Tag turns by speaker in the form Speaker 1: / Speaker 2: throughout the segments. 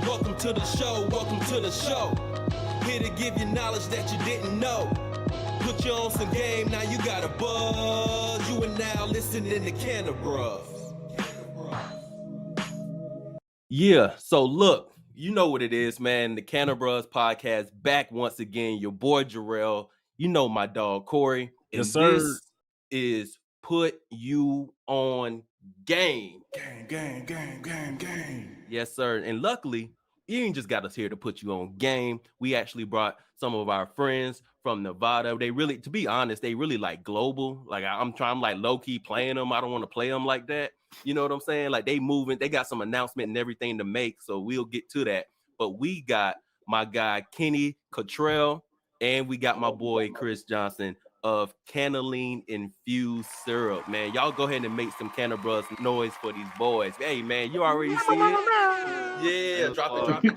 Speaker 1: Welcome to the show, welcome to the show. Here to give you knowledge that you didn't know. Put you on some game, now you got a buzz. You are now listening to Cannabruhz. Yeah, so look, you know what it is, man. The Cannabruhz podcast back once again. Your boy Jarrell, you know my dog Corey. And
Speaker 2: yes, sir.
Speaker 1: This is Put You On Game.
Speaker 2: Game.
Speaker 1: Yes, sir. And luckily, you ain't just got us here to put you on game. We actually brought some of our friends from Nevada. They really, to be honest, they really like global. Like I'm like low-key playing them. I don't want to play them like that. You know what I'm saying? Like they moving, they got some announcement and everything to make. So we'll get to that. But we got my guy, Kenny Cottrell, and we got my boy, Chris Johnson of Cannalean infused syrup. Man, y'all go ahead and make some Cannabruhz noise for these boys. Hey, man, you already see it? Yeah, drop it.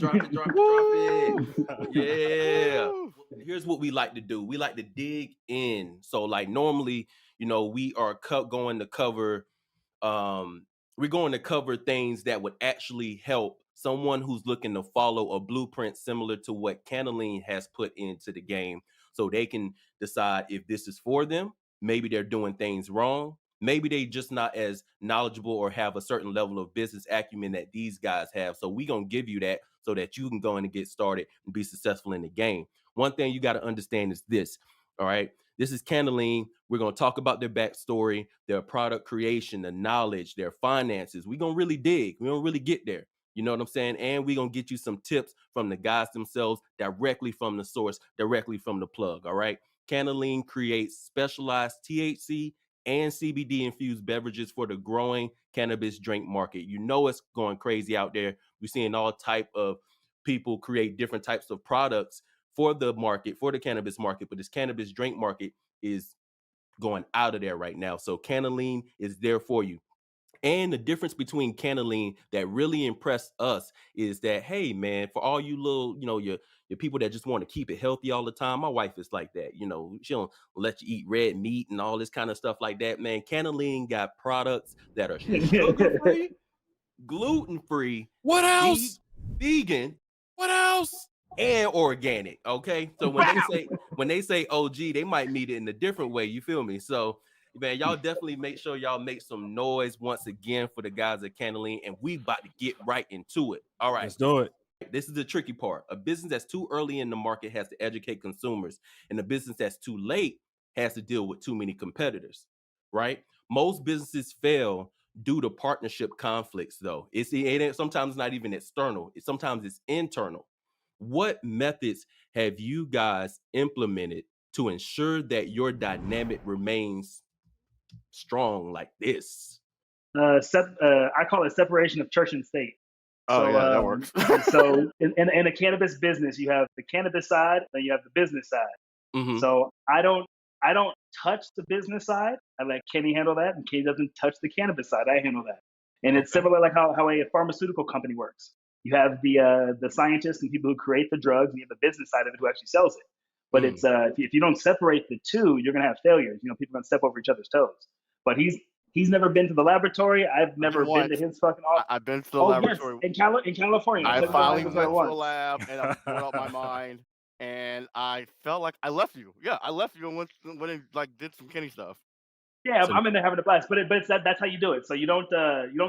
Speaker 1: Yeah. Here's what we like to do. We like to dig in. So like normally, you know, we are going to cover things that would actually help someone who's looking to follow a blueprint similar to what Cannalean has put into the game, so they can decide if this is for them. Maybe they're doing things wrong. Maybe they just not as knowledgeable or have a certain level of business acumen that these guys have. So we're going to give you that so that you can go in and get started and be successful in the game. One thing you got to understand is this, all right? This is Cannalean. We're going to talk about their backstory, their product creation, the knowledge, their finances. We're going to really dig. We're going to really get there. You know what I'm saying? And we're going to get you some tips from the guys themselves, directly from the source, directly from the plug, all right? Cannalean creates specialized THC and CBD infused beverages for the growing cannabis drink market. You know it's going crazy out there. We're seeing all type of people create different types of products for the market, for the cannabis market, but this cannabis drink market is going out of there right now. So Cannalean is there for you. And the difference between Cannalean that really impressed us is that, hey, man, for all you little, you know, your people that just want to keep it healthy all the time, my wife is like that. You know, she don't let you eat red meat and all this kind of stuff like that, man. Cannalean got products that are sugar-free, gluten-free.
Speaker 2: What else?
Speaker 1: Vegan.
Speaker 2: What else?
Speaker 1: And organic. Okay. So when they say OG, they might mean it in a different way. You feel me? So man, y'all definitely make sure y'all make some noise once again for the guys at Cannalean, and we about to get right into it. All right.
Speaker 2: Let's do it.
Speaker 1: This is the tricky part. A business that's too early in the market has to educate consumers, and a business that's too late has to deal with too many competitors, right? Most businesses fail due to partnership conflicts, though. It sometimes not even external. Sometimes it's internal. What methods have you guys implemented to ensure that your dynamic remains strong like this?
Speaker 3: I call it separation of church and state.
Speaker 4: Oh, yeah, that works.
Speaker 3: So in a cannabis business, you have the cannabis side, then you have the business side.
Speaker 1: Mm-hmm.
Speaker 3: So I don't touch the business side. I let Kenny handle that, and Kenny doesn't touch the cannabis side. I handle that. And it's similar like how a pharmaceutical company works. You have the scientists and people who create the drugs, and you have the business side of it who actually sells it. But it's if you don't separate the two, you're gonna have failures. You know, people are gonna step over each other's toes. But he's never been to the laboratory. I've never been to his fucking office.
Speaker 4: I've been to the laboratory.
Speaker 3: Yes, in California.
Speaker 4: I finally went to the lab and I blew out my mind. And I felt like I left you. Yeah, I left you and went and like did some Kenny stuff.
Speaker 3: Yeah, I'm in there having a blast. But it's that's how you do it. So you don't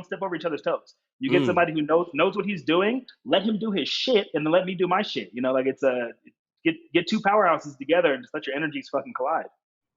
Speaker 3: step over each other's toes. You get somebody who knows what he's doing. Let him do his shit, and then let me do my shit. You know, like it's get two powerhouses together and just let your energies fucking collide.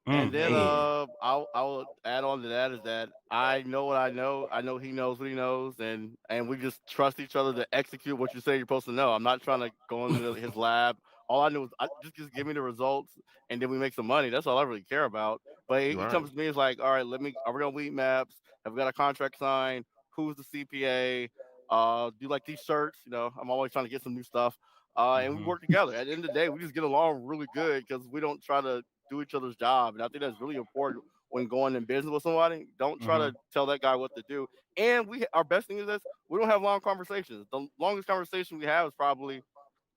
Speaker 4: And then I'll add on to that is that I know what I know. I know he knows what he knows, and we just trust each other to execute what you say you're supposed to know. I'm not trying to go into his lab. All I know is just give me the results, and then we make some money. That's all I really care about. But he comes to me, it's like, all right, are we gonna weed maps? Have we got a contract signed? Who's the CPA? Do like these shirts? You know, I'm always trying to get some new stuff. And we work together. At the end of the day, we just get along really good because we don't try to do each other's job. And I think that's really important when going in business with somebody. Don't try to tell that guy what to do. And our best thing is this: we don't have long conversations. The longest conversation we have is probably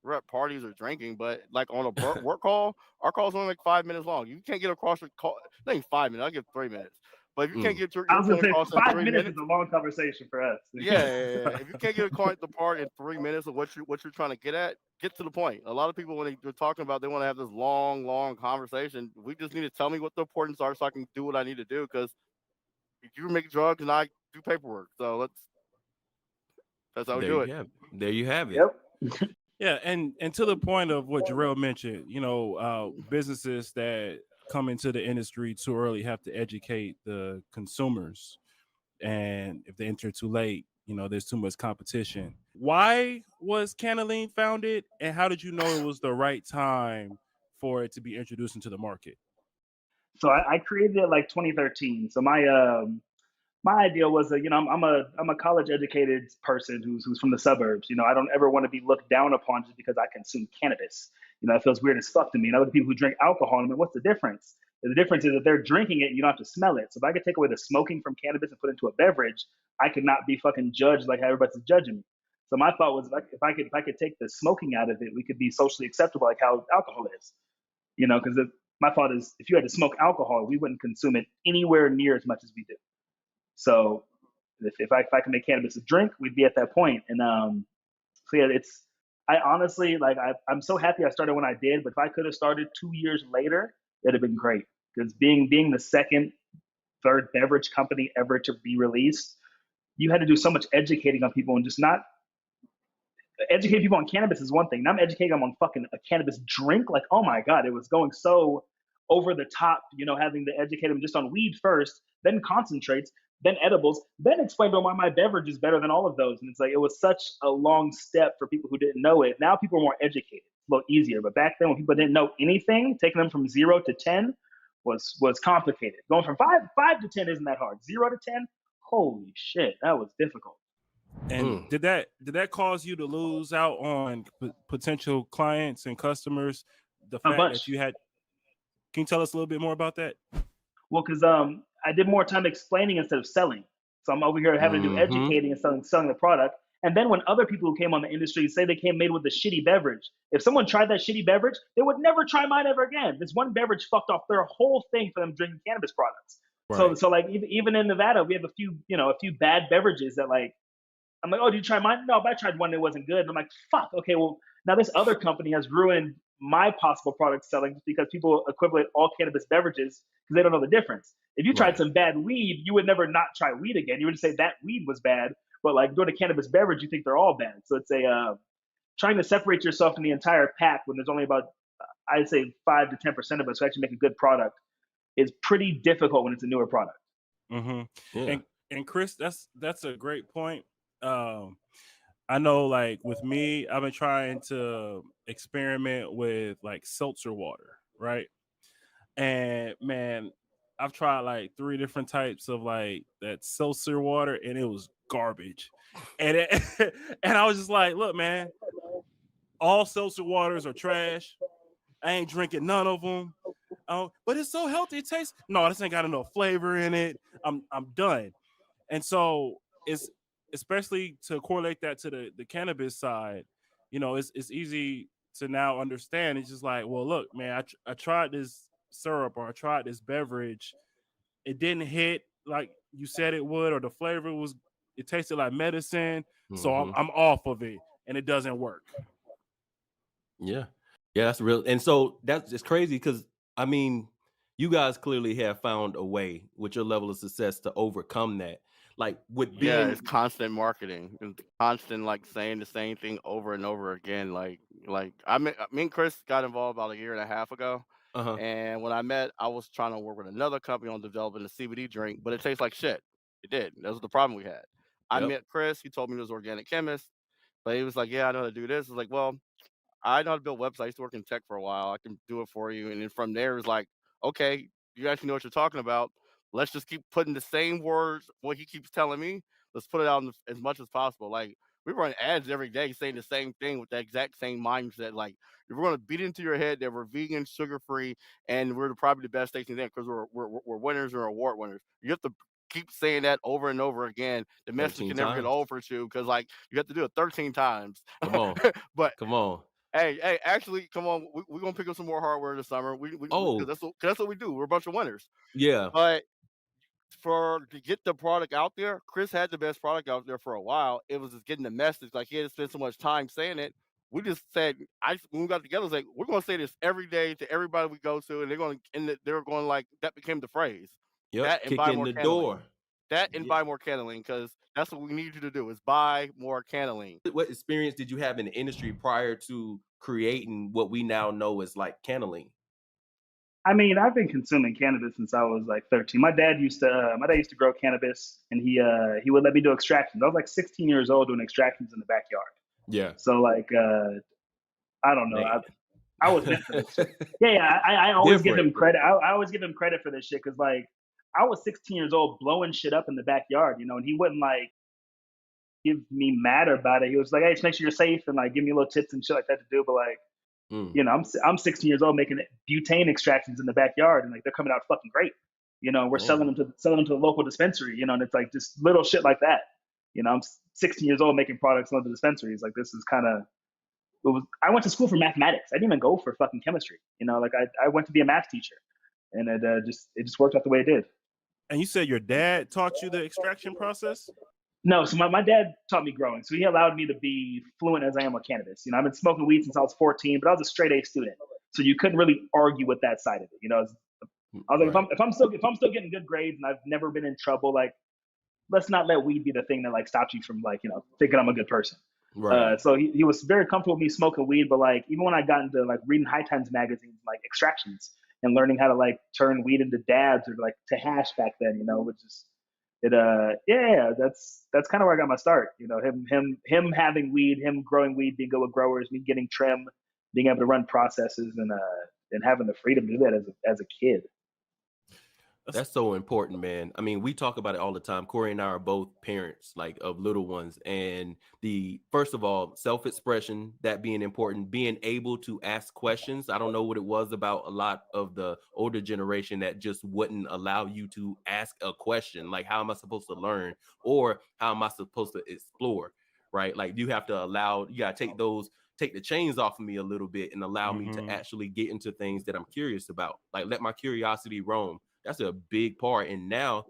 Speaker 4: we're at parties or drinking, but like on a work call, our call's only like 5 minutes long. You can't get across the call, not even 5 minutes, I'll give 3 minutes. But if you can't get your
Speaker 3: I was
Speaker 4: point
Speaker 3: gonna say
Speaker 4: across in
Speaker 3: 5
Speaker 4: 3
Speaker 3: minutes
Speaker 4: minutes,
Speaker 3: is a long conversation for us.
Speaker 4: yeah. If you can't get the part in 3 minutes of what you're trying to get to the point. A lot of people when they're talking about they want to have this long conversation. We just need to tell me what the importance are so I can do what I need to do because you make drugs and I do paperwork. So that's how we
Speaker 1: There
Speaker 4: do
Speaker 1: you
Speaker 4: it.
Speaker 1: have it. There you have it.
Speaker 3: Yep.
Speaker 5: Yeah, and to the point of what Jarrell mentioned, businesses that come into the industry too early have to educate the consumers, and if they enter too late, there's too much competition. Why was Cannalean founded, and how did you know it was the right time for it to be introduced into the market?
Speaker 3: So I created it like 2013. So my idea was that I'm a college educated person who's from the suburbs. I don't ever want to be looked down upon just because I consume cannabis. It feels weird as fuck to me. And other people who drink alcohol, what's the difference? The difference is that they're drinking it and you don't have to smell it. So if I could take away the smoking from cannabis and put it into a beverage, I could not be fucking judged like how everybody's judging me. So my thought was if I could take the smoking out of it, we could be socially acceptable like how alcohol is. Because my thought is if you had to smoke alcohol, we wouldn't consume it anywhere near as much as we do. So if I can make cannabis a drink, we'd be at that point. And so yeah, I honestly I'm so happy I started when I did. But if I could have started 2 years later, it'd have been great. Because being the third beverage company ever to be released, you had to do so much educating on people and just not educate people on cannabis is one thing. Now I'm educating them on fucking a cannabis drink. Like, oh my God, it was going so over the top, having to educate them just on weed first, then concentrates, then edibles, then explain to them why my beverage is better than all of those. And it's like, it was such a long step for people who didn't know it. Now people are more educated, a little easier. But back then when people didn't know anything, taking them from 0 to 10 was complicated. Going from five to 10 isn't that hard. 0 to 10, holy shit, that was difficult.
Speaker 5: And did that cause you to lose out on potential clients and customers? The fact that you had, can you tell us a little bit more about that?
Speaker 3: Well, because I did more time explaining instead of selling. So I'm over here having to do educating and selling the product. And then when other people who came on the industry say they came made with a shitty beverage, if someone tried that shitty beverage, they would never try mine ever again. This one beverage fucked off their whole thing for them drinking cannabis products. Right. So like even in Nevada, we have a few bad beverages that like, I'm like, oh, did you try mine? No, but I tried one that wasn't good. And I'm like, fuck, okay, well, now this other company has ruined my possible product selling just because people equivalent all cannabis beverages because they don't know the difference. If you tried some bad weed, you would never not try weed again. You would say that weed was bad, but like doing a cannabis beverage, you think they're all bad. So it's trying to separate yourself from the entire pack when there's only about, I'd say 5 to 10% of us who actually make a good product is pretty difficult when it's a newer product.
Speaker 5: Mm-hmm. Yeah. And Chris, that's a great point. I know, like with me, I've been trying to experiment with like seltzer water, right? And man, I've tried like 3 different types of like that seltzer water, and it was garbage. And and I was just like, look, man, all seltzer waters are trash. I ain't drinking none of them. But it's so healthy. It tastes this ain't got enough flavor in it. I'm done. And so it's especially to correlate that to the cannabis side, it's easy to now understand. It's just like, well, look, man, I tried this syrup or I tried this beverage. It didn't hit like you said it would, or the flavor it tasted like medicine. So I'm off of it and it doesn't work.
Speaker 1: Yeah, that's real. And so that's just crazy because I mean, you guys clearly have found a way with your level of success to overcome that. Like with being
Speaker 4: it's constant marketing and constant like saying the same thing over and over again. Like me and Chris got involved about 1.5 years ago. And when I met, I was trying to work with another company on developing a CBD drink, but it tastes like shit. It did. That was the problem we had. I met Chris. He told me he was an organic chemist, but he was like, yeah, I know how to do this. I was like, well, I know how to build websites. I used to work in tech for a while. I can do it for you. And then from there, it was like, okay, you actually know what you're talking about. Let's just keep putting the same words, what he keeps telling me. Let's put it out as much as possible. Like, we run ads every day saying the same thing with the exact same mindset. Like, if we're going to beat into your head that we're vegan, sugar-free, and we're probably the best tasting thing because we're winners or award winners. You have to keep saying that over and over again. The message can never get old for you because, like, you have to do it 13 times.
Speaker 1: Come on.
Speaker 4: But
Speaker 1: come on.
Speaker 4: Hey, actually, come on. We're going to pick up some more hardware this summer. That's what we do. We're a bunch of winners.
Speaker 1: Yeah.
Speaker 4: But to get the product out there, Chris had the best product out there for a while. It was just getting the message. Like, he had to spend so much time saying it. We just said, when we got together, it was like, we're going to say this every day to everybody we go to, and they're going like, that became the phrase.
Speaker 1: Yep,
Speaker 4: that and
Speaker 1: kick
Speaker 4: buy
Speaker 1: in
Speaker 4: more
Speaker 1: the
Speaker 4: Cannalean.
Speaker 1: door.
Speaker 4: That and
Speaker 1: Yeah.
Speaker 4: buy more Cannalean, because that's what we need you to do, is buy more Cannalean.
Speaker 1: What experience did you have in the industry prior to creating what we now know as like Cannalean?
Speaker 3: I mean, I've been consuming cannabis since I was like 13. My dad used to grow cannabis, and he would let me do extractions. I was like 16 years old doing extractions in the backyard.
Speaker 1: Yeah.
Speaker 3: So like, I don't know.
Speaker 1: Man.
Speaker 3: I was meant for this shit. Yeah. I always give him
Speaker 1: Different.
Speaker 3: credit. I always give him credit for this shit, because like, I was 16 years old blowing shit up in the backyard, you know, and he wouldn't like give me mad about it. He was like, hey, just make sure you're safe, and like give me little tips and shit like that to do. But like, you know, I'm 16 years old making butane extractions in the backyard, and like they're coming out fucking great. You know, we're selling them to the local dispensary. You know, and it's like just little shit like that. You know, I'm 16 years old making products in the dispensaries. Like, this is kind of. I went to school for mathematics. I didn't even go for fucking chemistry. You know, like I went to be a math teacher, and it just worked out the way it did.
Speaker 5: And you said your dad taught you the extraction process?
Speaker 3: No, so my dad taught me growing, so he allowed me to be fluent as I am with cannabis. You know, I've been smoking weed since I was 14, but I was a straight A student, so you couldn't really argue with that side of it. You know, I was like,
Speaker 1: Right.
Speaker 3: if I'm still getting good grades and I've never been in trouble, like, let's not let weed be the thing that like stops you from like, you know, thinking I'm a good person.
Speaker 1: Right.
Speaker 3: So he was very comfortable with me smoking weed, but like even when I got into like reading High Times magazines, like extractions, and learning how to like turn weed into dabs or like to hash back then, you know, which is that's kind of where I got my start. You know, him having weed, him growing weed, being good with growers, me getting trim, being able to run processes, and having the freedom to do that as a kid.
Speaker 1: That's so important, man. I mean, we talk about it all the time. Corey and I are both parents, like, of little ones, and first of all, self-expression, that being important, being able to ask questions. I don't know what it was about a lot of the older generation that just wouldn't allow you to ask a question, like, how am I supposed to learn, or how am I supposed to explore, right? Like, you have to you gotta take the chains off of me a little bit and allow me to actually get into things that I'm curious about. Like, let my curiosity roam. That's a big part. And now,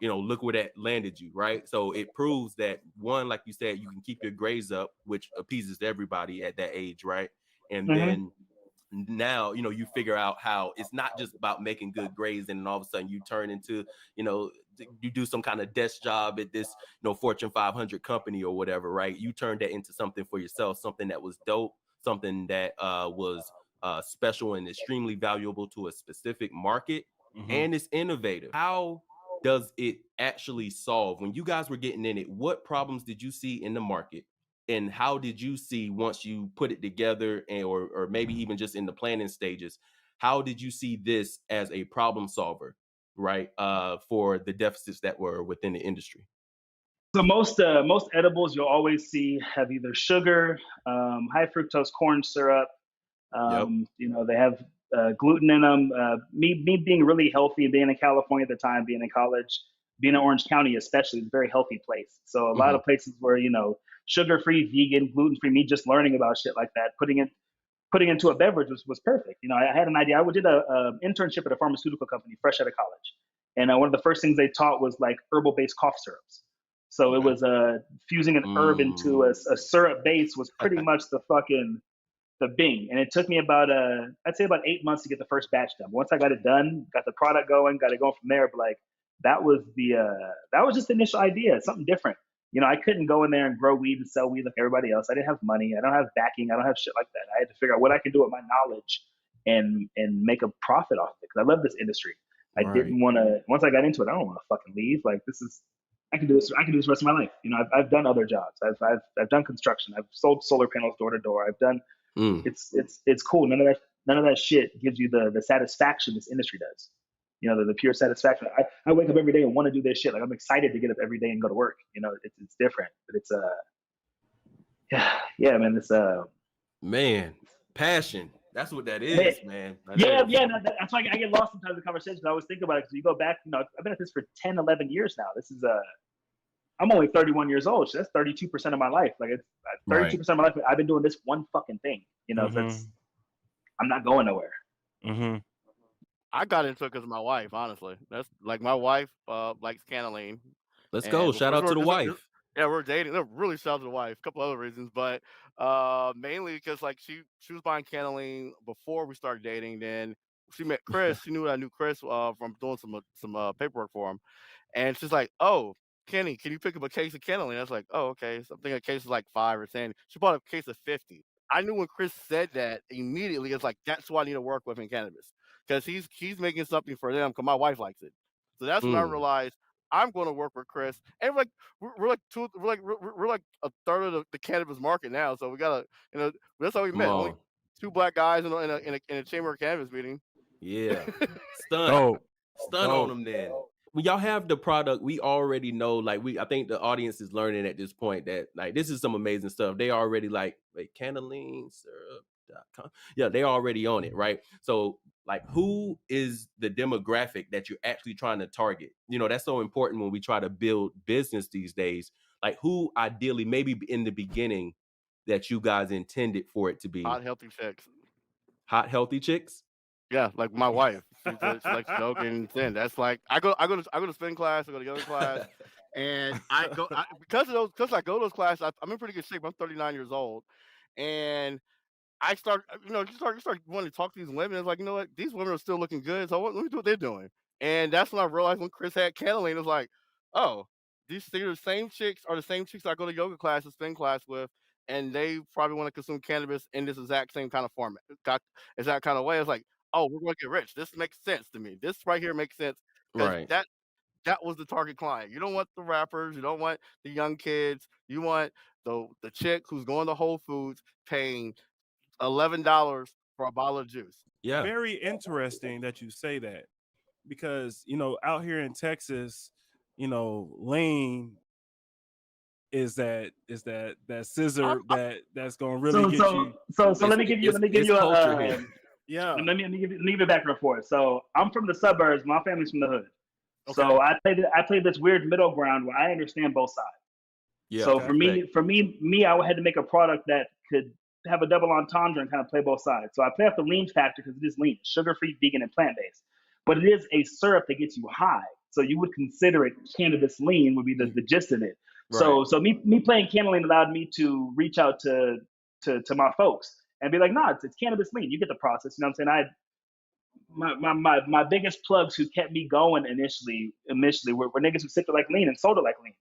Speaker 1: you know, look where that landed you, right? So it proves that, one, like you said, you can keep your grades up, which appeases everybody at that age, right? And then now, you know, you figure out how it's not just about making good grades, and then all of a sudden you turn into, you know, you do some kind of desk job at this, you know, Fortune 500 company or whatever, right? You turned that into something for yourself, something that was dope, something that was special and extremely valuable to a specific market. And it's innovative. How does it actually solve? When you guys were getting in it, what problems did you see in the market? And how did you see, once you put it together, or maybe even just in the planning stages, how did you see this as a problem solver, right? For the deficits that were within the industry?
Speaker 3: So most edibles you'll always see have either sugar, high fructose corn syrup. You know, they have gluten in them. Me being really healthy, being in California at the time, being in college, being in Orange County especially, is a very healthy place. So a lot of places where, you know, sugar-free, vegan, gluten-free, me just learning about shit like that, putting into a beverage was perfect. You know, I had an idea. I did a internship at a pharmaceutical company fresh out of college, and one of the first things they taught was like herbal-based cough syrups. So it was fusing an herb into a syrup base was pretty much the Bing. And it took me about I'd say about 8 months to get the first batch done. But once I got it done, got the product going, got it going from there. But like that was just the initial idea, something different. You know, I couldn't go in there and grow weed and sell weed like everybody else. I didn't have money. I don't have backing. I don't have shit like that. I had to figure out what I could do with my knowledge and make a profit off it, because I love this industry. I didn't want to. Once I got into it, I don't want to fucking leave. Like, this is. I can do this. I can do this the rest of my life. You know, I've done other jobs. I've done construction. I've sold solar panels door to door. I've done. It's cool. None of that shit gives you the satisfaction this industry does. You know, the pure satisfaction. I wake up every day and want to do this shit. Like, I'm excited to get up every day and go to work. You know, it's different, but it's yeah, man. It's
Speaker 1: man, passion. That's what that is, man.
Speaker 3: Yeah. No, that's why I get lost sometimes in conversations. I always think about it, because you go back. You know, I've been at this for 10, 11 years now. This is I'm only 31 years old, so that's 32% of my life. Like, it's 32% of my life. I've been doing this one fucking thing. You know, I'm not going nowhere.
Speaker 4: I got into it because of my wife. Honestly, that's like my wife likes Cannalean.
Speaker 1: Let's go. Shout out to the wife.
Speaker 4: Yeah, we're dating. Really shout out to the wife. A couple other reasons, but mainly because like she was buying Cannalean before we started dating. Then she met Chris. She knew I knew Chris from doing some paperwork for him, and she's like, "Oh, Kenny, can you pick up a case of Cannalean?" I was like, "Oh, okay." So I'm thinking a case is like 5 or 10. She bought a case of 50. I knew when Chris said that immediately. It's like that's who I need to work with in cannabis because he's making something for them because my wife likes it. So that's when I realized I'm going to work with Chris. And we're like a third of the cannabis market now. So we gotta that's how we met. Only 2 black guys in a chamber of cannabis meeting.
Speaker 1: Yeah, stun on them then. When y'all have the product, we already know. Like I think the audience is learning at this point that like this is some amazing stuff. They already like CannaleanSyrup.com. Yeah, they already on it, right? So like, who is the demographic that you're actually trying to target? That's so important when we try to build business these days. Like, who ideally, maybe in the beginning, that you guys intended for it to be?
Speaker 4: Hot, healthy chicks.
Speaker 1: Hot, healthy chicks.
Speaker 4: Yeah, like my wife. She likes smoking thin. That's like I go to spin class, I go to yoga class, and because I go to those classes, I'm in pretty good shape. I'm 39 years old, and I start wanting to talk to these women. It's like, you know what, these women are still looking good, so let me do what they're doing. And that's when I realized when Chris had Cannalean, it's like, oh, these the same chicks are the same chicks I go to yoga class and spin class with, and they probably want to consume cannabis in this exact same kind of format, exact kind of way. It's like, oh, we're going to get rich. This makes sense to me. This right here makes sense because
Speaker 1: Right.
Speaker 4: that was the target client. You don't want the rappers. You don't want the young kids. You want the chick who's going to Whole Foods paying $11 for a bottle of juice.
Speaker 1: Yeah.
Speaker 5: Very interesting that you say that because, out here in Texas, lean is that scissor that's going to really get you.
Speaker 3: So let me give you a
Speaker 5: yeah.
Speaker 3: Let me give you a background for it. So I'm from the suburbs. My family's from the hood. Okay. So I played this weird middle ground where I understand both sides. Yeah. So for me, I had to make a product that could have a double entendre and kind of play both sides. So I play off the lean factor because it is lean, sugar-free, vegan, and plant-based. But it is a syrup that gets you high. So you would consider it cannabis lean would be the gist of it. Right. So me playing Cannalean allowed me to reach out to my folks and be like, nah, it's cannabis lean. You get the process. You know what I'm saying? My biggest plugs who kept me going initially were niggas who sipped it like lean and sold it like lean.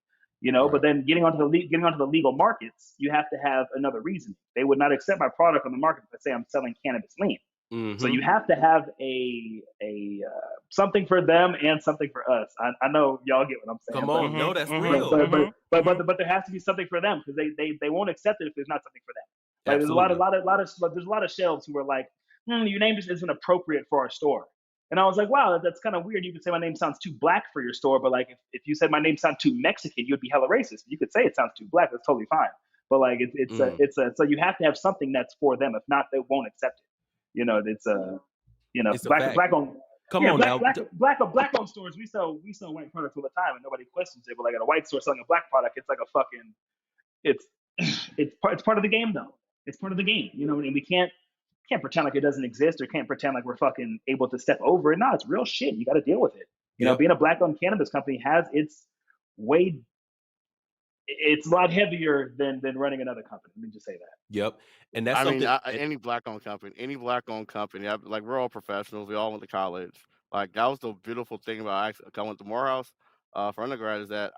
Speaker 3: Right. But then getting onto the legal markets, you have to have another reason. They would not accept my product on the market if I say I'm selling cannabis lean. Mm-hmm. So you have to have a something for them and something for us. I know y'all get what I'm saying.
Speaker 1: Come on, no, that's real.
Speaker 3: But there has to be something for them because they won't accept it if there's not something for them. Like there's a lot of shelves who are like, your name just isn't appropriate for our store. And I was like, wow, that's kind of weird. You could say my name sounds too black for your store, but like if you said my name sounds too Mexican, you would be hella racist. You could say it sounds too black. That's totally fine. But like so you have to have something that's for them. If not, they won't accept it. It's black on. Come on now. Black owned stores, we sell white products all the time and nobody questions it. But like at a white store selling a black product, it's like a fucking it's part of the game though. It's part of the game, and we can't pretend like it doesn't exist or can't pretend like we're fucking able to step over it. No, it's real shit. You got to deal with it. Being a black owned cannabis company has it's a lot heavier than running another company. Let me just say that.
Speaker 1: Yep. And that's
Speaker 4: any black owned company, like we're all professionals. We all went to college. Like that was the beautiful thing about I went to Morehouse for undergrad is that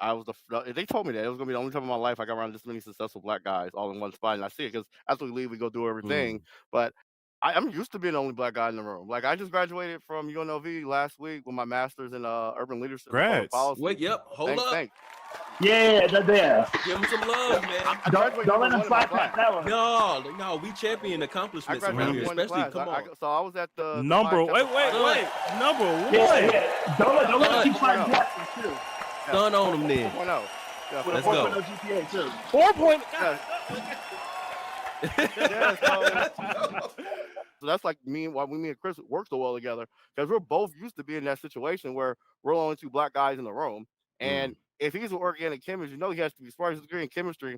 Speaker 4: they told me that it was gonna be the only time in my life I got around this many successful black guys all in one spot, and I see it because after we leave, we go do everything. But I'm used to being the only black guy in the room. Like I just graduated from UNLV last week with my master's in urban leadership. Policy.
Speaker 1: Wait, hold up.
Speaker 4: Thanks.
Speaker 3: Yeah, there.
Speaker 1: Give him some love, man.
Speaker 3: Don't let him slide past that one.
Speaker 1: No, we champion accomplishments around here, especially. Come on.
Speaker 4: So I was at the
Speaker 5: number. Wait. Number one.
Speaker 3: Yeah. Don't let him keep sliding past him too.
Speaker 1: Stun on him then.
Speaker 4: 4.0. Yeah,
Speaker 1: let's go.
Speaker 3: 4.0 GPA too.
Speaker 4: 4.0. So that's like why me and Chris work so well together because we're both used to be in that situation where we're only 2 black guys in the room. And if he's an organic chemist, he has to be smart. He's a degree in chemistry.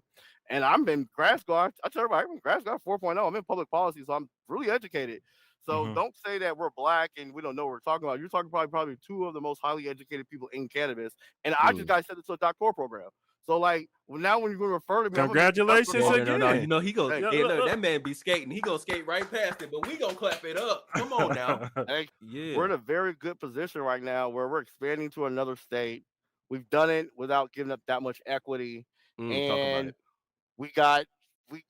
Speaker 4: And I'm in grad school. I tell everybody, I'm in grad school 4.0. I'm in public policy, so I'm really educated. So don't say that we're black and we don't know what we're talking about. You're talking probably two of the most highly educated people in cannabis. And I just got accepted to a doctoral program. So like now when you're going to refer to me,
Speaker 5: congratulations
Speaker 1: no,
Speaker 5: again.
Speaker 1: You know he goes.
Speaker 4: Hey,
Speaker 1: Hey, look, that man be skating. He gonna skate right past it, but we gonna clap it up. Come on now.
Speaker 4: Hey,
Speaker 1: Yeah,
Speaker 4: we're in a very good position right now where we're expanding to another state. We've done it without giving up that much equity,
Speaker 1: talk about
Speaker 4: and
Speaker 1: it.
Speaker 4: we got we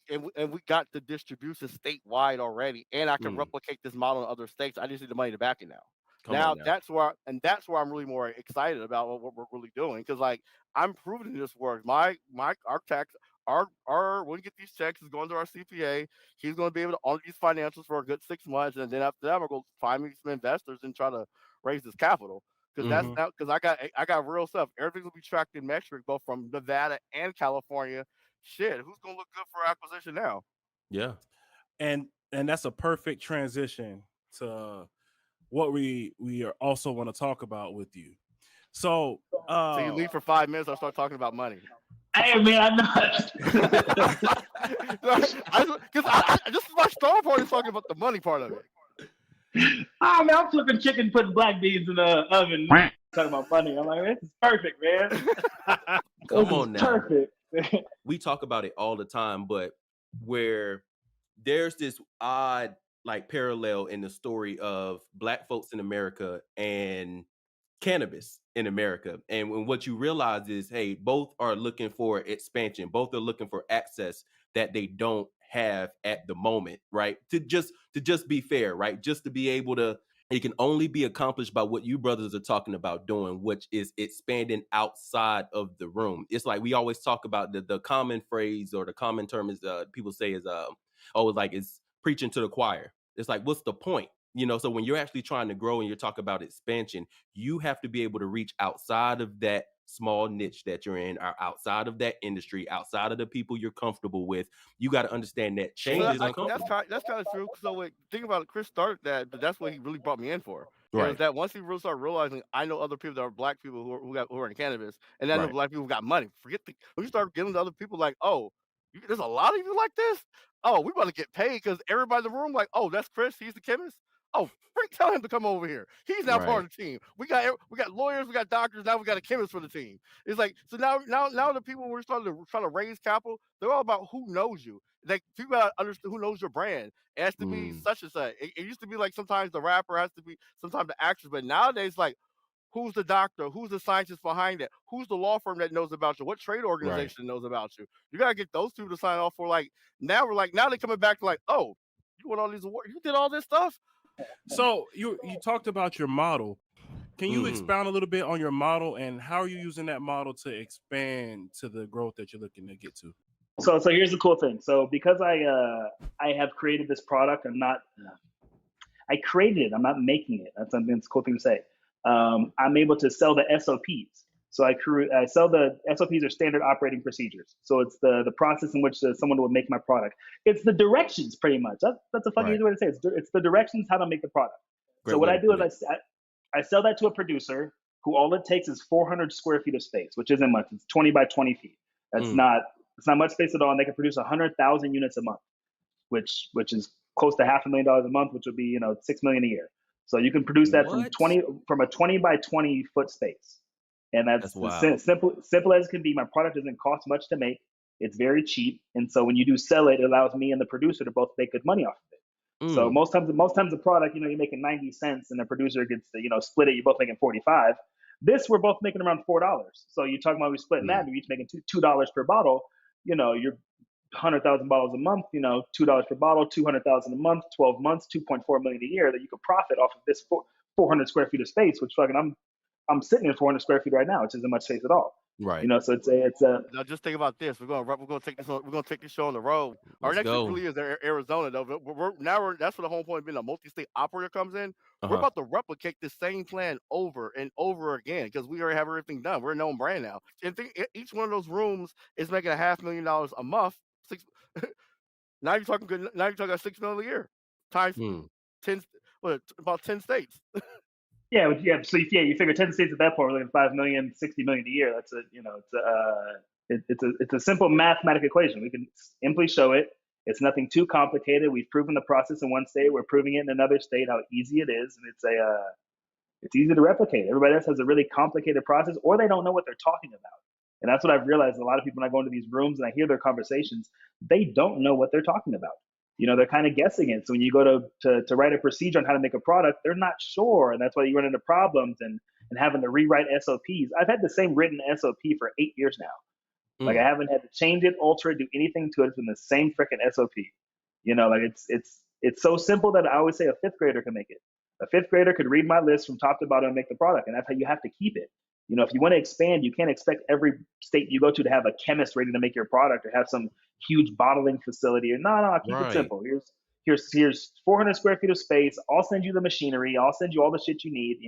Speaker 4: got the distribution statewide already, and I can replicate this model in other states. I just need the money to back it now. Now that's where I'm really more excited about what we're really doing, because like I'm proving this works. Our tax when we get these checks is going to our CPA. He's going to be able to audit these financials for a good 6 months, and then after that, I'm going to find me some investors and try to raise this capital. Because that's now, because I got real stuff. Everything will be tracked in metric, both from Nevada and California. Shit, who's gonna look good for acquisition now?
Speaker 1: Yeah,
Speaker 5: and that's a perfect transition to what we are also want to talk about with you. So
Speaker 4: you leave for 5 minutes, I'll start talking about money.
Speaker 3: Hey man, I'm not.
Speaker 4: Because this is my star part is talking about the money part of it.
Speaker 3: Oh man, I'm flipping chicken, putting black beans in the oven, talking about money. I'm like, this is perfect, man.
Speaker 1: Come on now.
Speaker 3: Perfect.
Speaker 1: We talk about it all the time, but where there's this odd like parallel in the story of black folks in America and cannabis in America. And when what you realize is, hey, both are looking for expansion. Both are looking for access that they don't have at the moment, right? To just be fair, right? Just to be able to, it can only be accomplished by what you brothers are talking about doing, which is expanding outside of the room. It's like we always talk about the common phrase or the common term is people say is it's preaching to the choir. It's like, what's the point? So when you're actually trying to grow and you're talking about expansion, you have to be able to reach outside of that small niche that you're in, or outside of that industry, outside of the people you're comfortable with. You got to understand that change is uncomfortable.
Speaker 4: That's kind of true. So think about it. Chris started that, but that's what he really brought me in for.
Speaker 1: Right.
Speaker 4: Was that once he really started realizing, I know other people that are black people who are in cannabis, and I know black people who got money. When you start getting to other people like, oh, there's a lot of you like this. Oh, we about to get paid because everybody in the room like, oh, that's Chris. He's the chemist. Oh, tell him to come over here. He's now part of the team. We got lawyers, we got doctors, now we got a chemist for the team. It's like, so now the people we're starting to try to raise capital, they're all about who knows you. Like, people gotta understand who knows your brand. It has to be such and such. It used to be like sometimes the rapper has to be sometimes the actress, but nowadays like, who's the doctor? Who's the scientist behind it? Who's the law firm that knows about you? What trade organization knows about you? You gotta get those people to sign off for like, now they're coming back to like, oh, you won all these awards, you did all this stuff.
Speaker 5: So you talked about your model. Can you expound a little bit on your model and how are you using that model to expand to the growth that you're looking to get to?
Speaker 3: So here's the cool thing. So because I have created this product, I created it. I'm not making it. That's a cool thing to say. I'm able to sell the SOPs. So I sell the SOPs are standard operating procedures. So it's the process in which someone would make my product. It's the directions, pretty much. That's a fucking easy way to say it. It's the directions how to make the product. So what I do is I sell that to a producer who all it takes is 400 square feet of space, which isn't much. It's 20 by 20 feet. It's not much space at all. And they can produce 100,000 units a month, which is close to $500,000 a month, which would be $6 million a year. So you can produce that from a 20 by 20 foot space. And that's simple as it can be. My product doesn't cost much to make. It's very cheap. And so when you do sell it, it allows me and the producer to both make good money off of it. So most times the product, you're making 90 cents and the producer gets to, split it. You're both making 45. This, we're both making around $4. So you're talking about we splitting that, we're each making $2 per bottle. You're 100,000 bottles a month, $2 per bottle, 200,000 a month, 12 months, 2.4 million a year that you could profit off of this 400 square feet of space, which fucking I'm sitting in 400 square feet right now, which isn't much space at all.
Speaker 1: Right.
Speaker 3: So it's
Speaker 4: now just think about this. We're gonna take this show on the road. Our next week really is Arizona though. That's where the whole point of being a multi-state operator comes in. We're about to replicate the same plan over and over again because we already have everything done. We're a known brand now. And each one of those rooms is making $500,000 a month. Now you're talking good. Now you're talking $6 million a year times 10. About 10 states.
Speaker 3: Yeah. So you figure 10 states at that point, we're looking at $5 million, $60 million a year. That's it's a simple mathematical equation. We can simply show it. It's nothing too complicated. We've proven the process in one state. We're proving it in another state how easy it is, and it's easy to replicate. Everybody else has a really complicated process, or they don't know what they're talking about. And that's what I've realized. A lot of people, when I go into these rooms and I hear their conversations, they don't know what they're talking about. They're kind of guessing it. So when you go to write a procedure on how to make a product, they're not sure. And that's why you run into problems and having to rewrite SOPs. I've had the same written SOP for 8 years now. Like I haven't had to change it, alter it, do anything to it. It's been the same freaking SOP. It's so simple that I always say a fifth grader can make it. A fifth grader could read my list from top to bottom and make the product. And that's how you have to keep it. If you want to expand, you can't expect every state you go to have a chemist ready to make your product or have some huge bottling facility. No, keep it simple. Here's 400 square feet of space. I'll send you the machinery. I'll send you all the shit you need.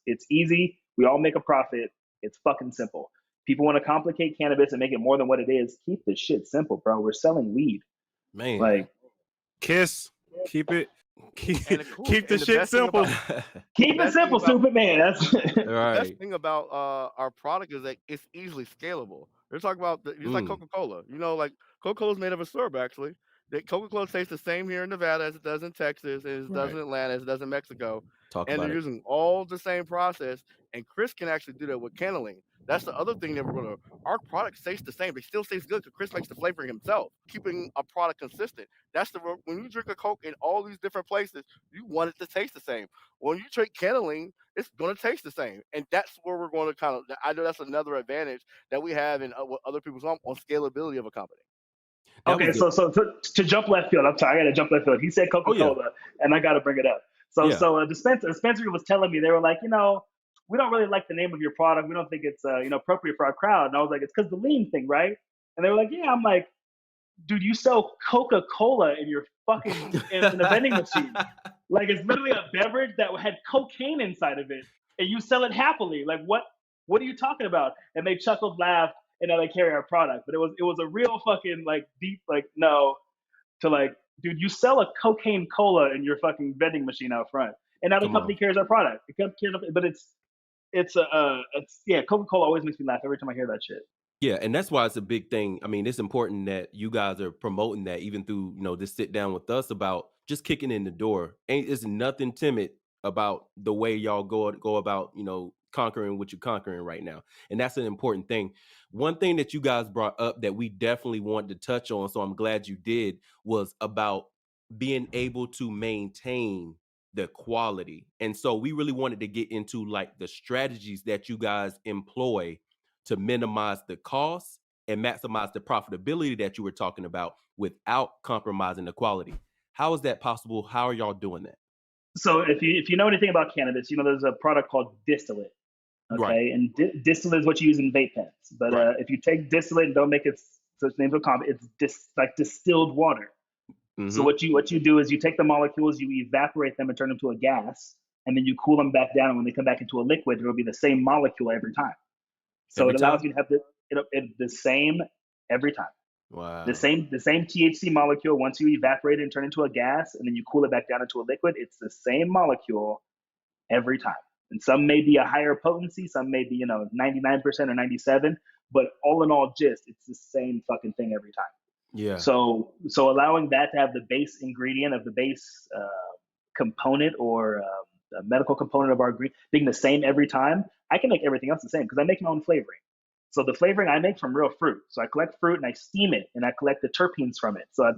Speaker 3: It's easy. We all make a profit. It's fucking simple. People want to complicate cannabis and make it more than what it is. Keep the shit simple, bro. We're selling weed.
Speaker 1: Man.
Speaker 3: Like,
Speaker 5: Kiss. Keep it. Keep the shit simple.
Speaker 3: Keep it simple, stupid man. That's
Speaker 1: right.
Speaker 4: The best thing about our product is that it's easily scalable. They're talking about it's like Coca-Cola. Like Coca-Cola is made of a syrup actually. Coca-Cola tastes the same here in Nevada as it does in Texas, as it does in Atlanta, as it does in Mexico. And they're using all the same process. And Chris can actually do that with Cannalean. That's the other thing that our product tastes the same. It still tastes good because Chris makes the flavoring himself, keeping a product consistent. When you drink a Coke in all these different places, you want it to taste the same. When you drink Cannalean, it's going to taste the same. And that's where we're going to I know that's another advantage that we have in what other people's on scalability of a company.
Speaker 3: Okay, so to jump left field, I'm sorry, I got to jump left field. He said Coca-Cola, and I got to bring it up. So a dispensary was telling me, they were like, we don't really like the name of your product. We don't think it's appropriate for our crowd. And I was like, it's because the lean thing, right? And they were like, yeah. I'm like, dude, you sell Coca-Cola in your fucking in a vending machine. Like it's literally a beverage that had cocaine inside of it, and you sell it happily. Like what are you talking about? And they chuckled, laughed, and now they carry our product. But it was a real fucking like deep no to like, dude, you sell a cocaine cola in your fucking vending machine out front, and now the company carries our product. But Coca-Cola always makes me laugh every time I hear that shit.
Speaker 1: Yeah, and that's why it's a big thing. I mean, it's important that you guys are promoting that even through, this sit down with us about just kicking in the door. It's nothing timid about the way y'all go about, conquering what you're conquering right now. And that's an important thing. One thing that you guys brought up that we definitely wanted to touch on, so I'm glad you did, was about being able to maintain the quality. And so we really wanted to get into like the strategies that you guys employ to minimize the costs and maximize the profitability that you were talking about without compromising the quality. How is that possible? How are y'all doing that?
Speaker 3: So if you know anything about cannabis, there's a product called distillate. Okay, right. And distillate is what you use in vape pens. But if you take distillate and don't make it such names of common, it's like distilled water. Mm-hmm. So what you do is you take the molecules, you evaporate them and turn them to a gas, and then you cool them back down. And when they come back into a liquid, it'll be the same molecule every time. So it allows you to have the same every time.
Speaker 1: Wow.
Speaker 3: The same THC molecule. Once you evaporate it and turn it into a gas, and then you cool it back down into a liquid, it's the same molecule every time. And some may be a higher potency, some may be 99% or 97%, but all in all, it's the same fucking thing every time.
Speaker 1: Yeah.
Speaker 3: So allowing that to have the base ingredient of the base component or the medical component of our ingredient being the same every time, I can make everything else the same because I make my own flavoring. So the flavoring I make from real fruit. So I collect fruit and I steam it and I collect the terpenes from it. So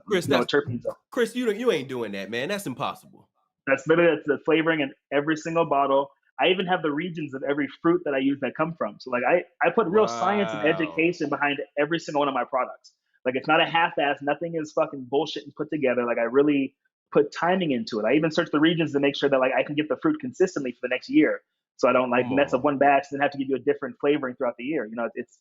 Speaker 1: Chris, you ain't doing that, man. That's impossible.
Speaker 3: That's literally the flavoring in every single bottle. I even have the regions of every fruit that I use that come from. So like I put real science and education behind every single one of my products. Like it's not a half-ass. Nothing is fucking bullshit and put together. Like I really put timing into it. I even search the regions to make sure that like I can get the fruit consistently for the next year. So I don't mess up one batch and then have to give you a different flavoring throughout the year. It's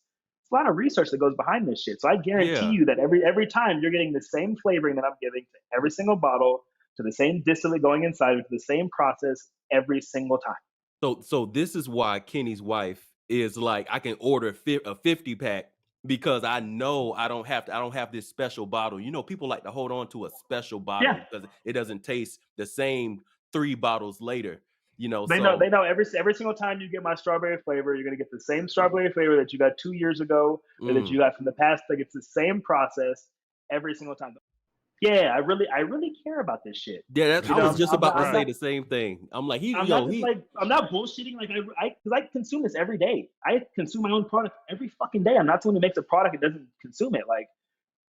Speaker 3: a lot of research that goes behind this shit. So I guarantee you that every time you're getting the same flavoring that I'm giving to every single bottle, to the same distillate going inside it, to the same process every single time.
Speaker 1: So this is why Kenny's wife is like, I can order a 50 pack because I know I don't have this special bottle. People like to hold on to a special bottle because it doesn't taste the same 3 bottles later. They know
Speaker 3: every single time you get my strawberry flavor, you're gonna get the same strawberry flavor that you got 2 years ago or that you got from the past. Like it's the same process every single time. yeah, I really care about this shit.
Speaker 1: Yeah, I was just about to say
Speaker 5: right.
Speaker 1: the same thing. I'm like,
Speaker 3: I'm not bullshitting. Like because I consume this every day. I consume my own product every fucking day. I'm not someone who makes a product and doesn't consume it. Like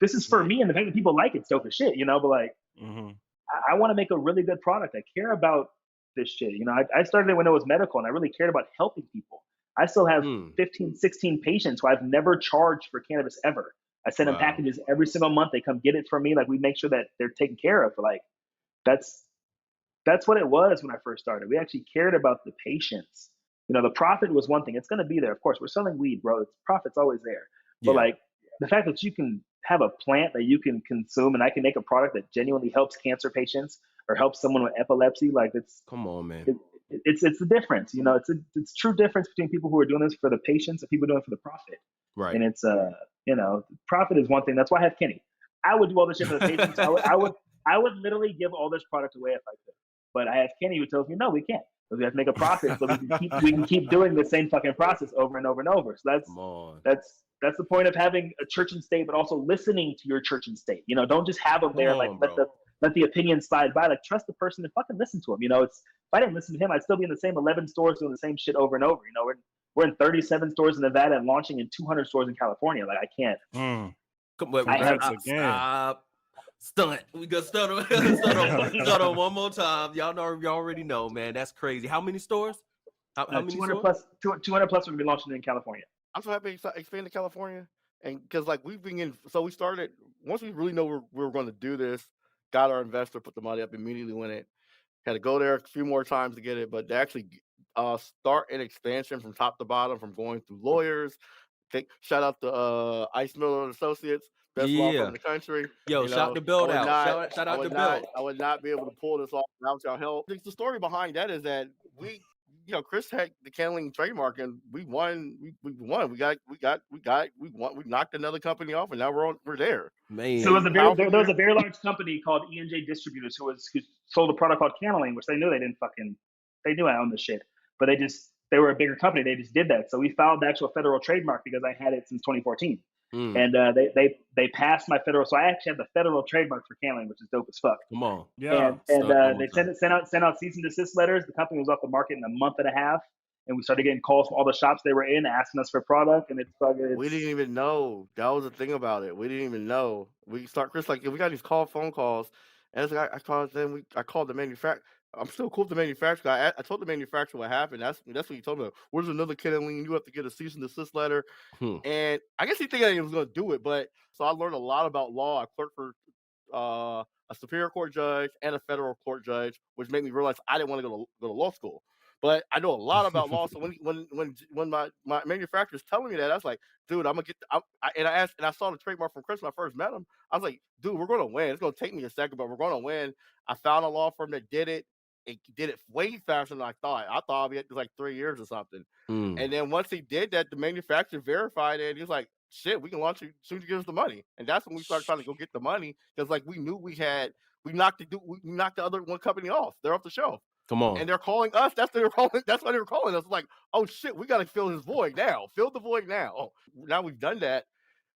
Speaker 3: this is for me, and the fact that people like it's dope as shit, you know. But like, I want to make a really good product. I care about this shit. You know, I started it when it was medical, and I really cared about helping people. I still have 15, 16 patients who I've never charged for cannabis ever. I send them packages every single month. They come get it from me. Like we make sure that they're taken care of. Like that's what it was when I first started. We actually cared about the patients. You know, the profit was one thing. It's going to be there. Of course, we're selling weed, bro. The profit's always there. But like the fact that you can have a plant that you can consume and I can make a product that genuinely helps cancer patients or helps someone with epilepsy, like it's
Speaker 1: come on, man.
Speaker 3: It's the difference. You know, it's true difference between people who are doing this for the patients and people doing it for the profit.
Speaker 1: Right.
Speaker 3: And it's you know, profit is one thing. That's why I have Kenny. I would do all this shit for the patients. I would literally give all this product away if I could. But I have Kenny who tells me, no, we can't. Because we have to make a profit, so we can keep doing the same fucking process over and over and over. So that's the point of having a church and state, but also listening to your church and state. You know, don't just have them there let the opinion slide by. Like trust the person and fucking listen to him. You know, if I didn't listen to him, I'd still be in the same 11 stores doing the same shit over and over. You know, we're in 37 stores in Nevada and launching in 200 stores in California. Like I can't.
Speaker 1: Come on, stop. Stunt. We got stunt on one more time. Y'all already know, man. That's crazy. How many stores? How many
Speaker 3: 200
Speaker 1: stores?
Speaker 3: plus 200 plus we're gonna be launching in California.
Speaker 4: I'm so happy to expand to California, and because like we've been in, so we started once we really know we were going to do this. Got our investor, put the money up immediately when it had to go there a few more times to get it, but to actually start an expansion from top to bottom, from going through lawyers. Shout out to Ice Miller and Associates. Best law firm in the country.
Speaker 1: Yo, shout the belt out. Shout out the belt.
Speaker 4: I would not be able to pull this off without your help. The story behind that is that Chris had the Cannalean trademark and we won. We won. We knocked another company off and now we're there.
Speaker 1: Man.
Speaker 3: So there was a very large company called E&J Distributors who sold a product called Cannalean, which they knew they knew I owned the shit, but they were a bigger company. They just did that. So we filed the actual federal trademark because I had it since 2014. And they passed my federal, so I actually have the federal trademark for Cannalean, which is dope as fuck.
Speaker 1: Come on,
Speaker 3: and they sent out cease and desist letters. The company was off the market in a month and a half, and we started getting calls from all the shops they were in, asking us for product. And
Speaker 4: we didn't even know. That was the thing about it. We didn't even know. Chris, like we got these phone calls, and it's like I called them. I called the manufacturer. I'm still cool with the manufacturer. I told the manufacturer what happened. That's what he told me. Where's another Cannalean? You have to get a cease and desist letter. And I guess he thinking he was going to do it, but so I learned a lot about law. I clerked for a superior court judge and a federal court judge, which made me realize I didn't want to go to law school. But I know a lot about law. So when my manufacturer's telling me that, I was like, dude, I'm gonna get. I saw the trademark from Chris when I first met him. I was like, dude, we're gonna win. It's gonna take me a second, but we're gonna win. I found a law firm that did it. It did it way faster than I thought. I thought it'd be like 3 years or something. And then once he did that, the manufacturer verified it. And he was like, shit, we can launch it as soon as you give us the money. And that's when we started trying to go get the money because like we knew we knocked the other one company off. They're off the shelf.
Speaker 1: Come on.
Speaker 4: And they're calling us. That's why they were calling us. Like, oh shit, we got to fill his void now. Fill the void now. Oh, now we've done that.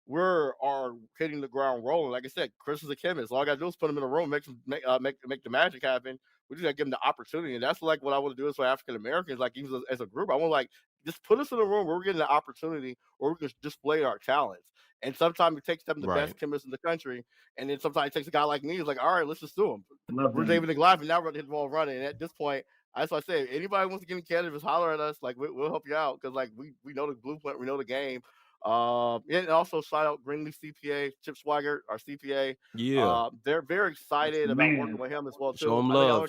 Speaker 4: We are hitting the ground rolling. Like I said, Chris is a chemist. All I gotta do is put him in a room, make the magic happen. We just gotta give him the opportunity, and that's like what I want to do is for African Americans, like even as a group. I want to like just put us in a room where we're getting the opportunity, or we can display our talents. And sometimes it takes them the best chemists in the country, and then sometimes it takes a guy like me who's like, all right, let's just do them. We're David and Goliath, and now we're hitting the ball running. And at this point, that's what I say. Anybody wants to get in cannabis, holler at us. Like we'll help you out because like we know the blueprint, we know the game. And also shout out Greenleaf CPA, Chip Swigert, our CPA.
Speaker 1: Yeah,
Speaker 4: they're very excited about working with him as well too.
Speaker 1: Show him love.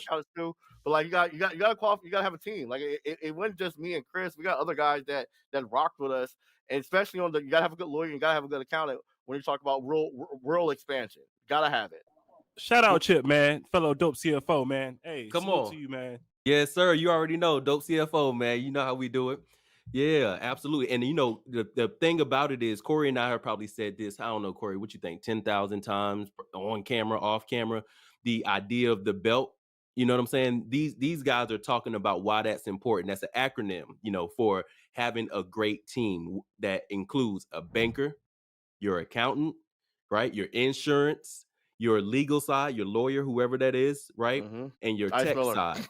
Speaker 4: But like you got to qualify. You got to have a team. Like it wasn't just me and Chris. We got other guys that rocked with us, and especially you got to have a good lawyer. You got to have a good accountant when you talk about real expansion. Got to have it.
Speaker 5: Shout out Chip, man, fellow dope CFO, man. Hey,
Speaker 1: come on
Speaker 5: to you, man.
Speaker 1: Yes, sir. You already know, dope CFO, man. You know how we do it. Yeah, absolutely. And you know, the thing about it is Corey and I have probably said this. I don't know, Corey, what you think? 10,000 times on camera, off camera. The idea of the belt. You know what I'm saying? These guys are talking about why that's important. That's an acronym, you know, for having a great team that includes a banker, your accountant, right? Your insurance, your legal side, your lawyer, whoever that is, right? And your
Speaker 4: Ice
Speaker 1: tech
Speaker 4: Miller.
Speaker 1: side,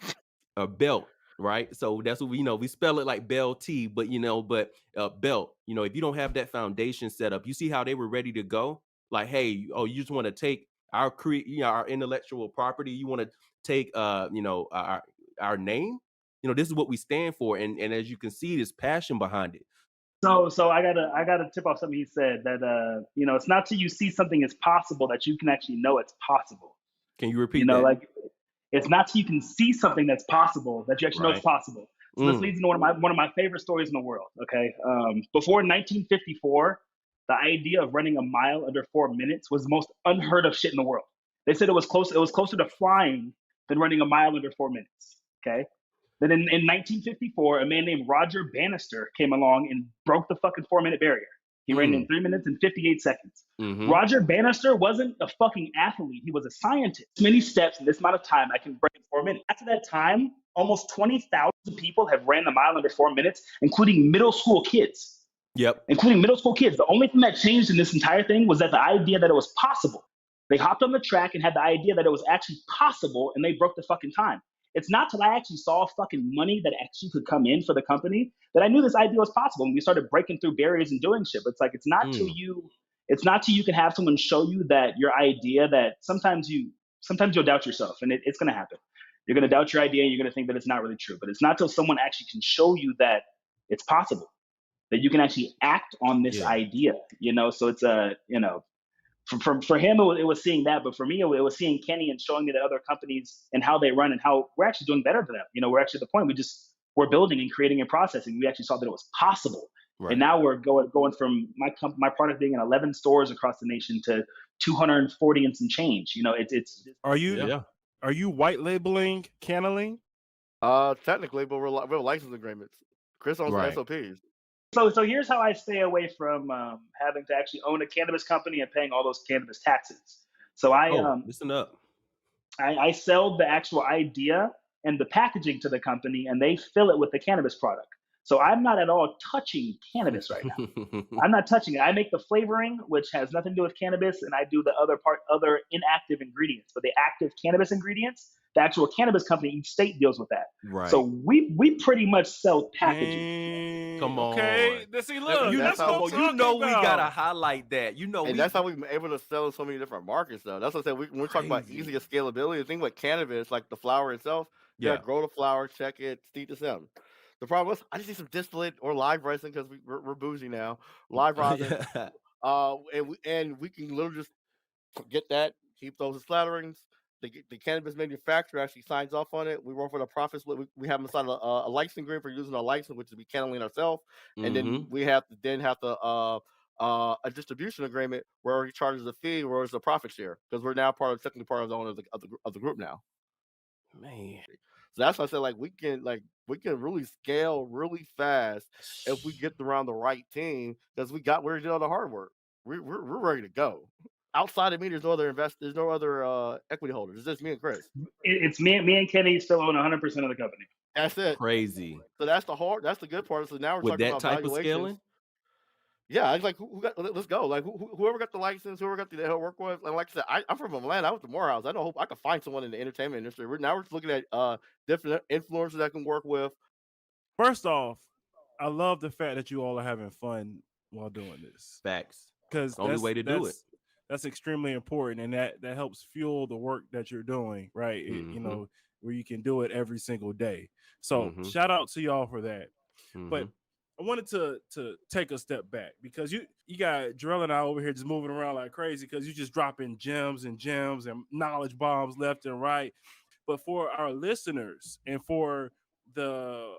Speaker 1: a belt, right? So that's what we spell it like Bell T, but belt. If you don't have that foundation set up, you see how they were ready to go. Like, hey, you just want to take our our intellectual property. You want to take our name. This is what we stand for, and as you can see, there's passion behind it.
Speaker 3: So I gotta tip off something he said that it's not till you see something as possible that you can actually know it's possible.
Speaker 1: Can you repeat that?
Speaker 3: Like it's not till you can see something that's possible that you actually know it's possible. So this leads into one of my favorite stories in the world. Okay, before 1954, the idea of running a mile under 4 minutes was the most unheard of shit in the world. They said it was closer to flying than running a mile under 4 minutes. Okay. Then in 1954, a man named Roger Bannister came along and broke the fucking 4-minute barrier. He ran in 3 minutes and 58 seconds. Roger Bannister wasn't a fucking athlete. He was a scientist. Many steps in this amount of time I can break in 4 minutes. After that time, almost 20,000 people have ran the mile under 4 minutes, including middle school kids.
Speaker 1: Yep.
Speaker 3: Including middle school kids. The only thing that changed in this entire thing was that the idea that it was possible. They hopped on the track and had the idea that it was actually possible, and they broke the fucking time. It's not till I actually saw fucking money that actually could come in for the company that I knew this idea was possible. And we started breaking through barriers and doing shit. But it's like, it's not till you can have someone show you that your idea, that sometimes you'll doubt yourself, and it's going to happen. You're going to doubt your idea and you're going to think that it's not really true. But it's not till someone actually can show you that it's possible, that you can actually act on this idea, So it's for him, it was seeing that, but for me, it was seeing Kenny and showing me the other companies and how they run and how we're actually doing better than them. We're actually at the point we're building and creating and processing. We actually saw that it was possible, and now we're going from my product being in 11 stores across the nation to 240 and some change.
Speaker 5: Are you white labeling Cannalean?
Speaker 4: Technically, but we have license agreements. Chris owns the SOPs.
Speaker 3: So here's how I stay away from having to actually own a cannabis company and paying all those cannabis taxes. So
Speaker 1: listen up.
Speaker 3: I sell the actual idea and the packaging to the company, and they fill it with the cannabis product. So I'm not at all touching cannabis right now. I'm not touching it. I make the flavoring, which has nothing to do with cannabis, and I do the other inactive ingredients. But the active cannabis ingredients, the actual cannabis company, each state deals with that.
Speaker 1: Right.
Speaker 3: So we pretty much sell packaging.
Speaker 1: Come on.
Speaker 5: Okay. See, look,
Speaker 1: we gotta highlight that.
Speaker 4: And that's how we've been able to sell in so many different markets, though. That's what I said. When we're talking about easy scalability, the thing with cannabis, like the flower itself, you gotta grow the flower, check it, steep the stem. The problem was I just need some distillate or live resin because we're bougie now. Live rosin. And we can literally just get that, keep those as flatterings. The cannabis manufacturer actually signs off on it. We work with a profit split. We have them sign a license agreement for using our license, which is be Cannalean ourselves, and then we have to a distribution agreement where he charges a fee, where it's a profit share, because we're now technically part of the owner of the group now.
Speaker 1: Man,
Speaker 4: so that's why I said we can really scale really fast if we get around the right team, because we did all the hard work. We're ready to go. Outside of me, there's no other investors, no other equity holders. It's just me and Chris.
Speaker 3: It's me and Kenny still own 100% of the company.
Speaker 4: That's it.
Speaker 1: Crazy.
Speaker 4: So that's the good part. So now we're talking about
Speaker 1: that type of scaling.
Speaker 4: Yeah, it's like let's go. Like whoever got the license, whoever got the work with. And like I said, I'm from Atlanta. I went to Morehouse. I hope I can find someone in the entertainment industry. We're just looking at different influencers that can work with.
Speaker 5: First off, I love the fact that you all are having fun while doing this.
Speaker 1: Facts.
Speaker 5: Because
Speaker 1: the only way to do it.
Speaker 5: That's extremely important, and that helps fuel the work that you're doing, right? Where you can do it every single day. So shout out to y'all for that. But I wanted to take a step back, because you got Jarrell and I over here just moving around like crazy, because you just dropping gems and knowledge bombs left and right. But for our listeners and for the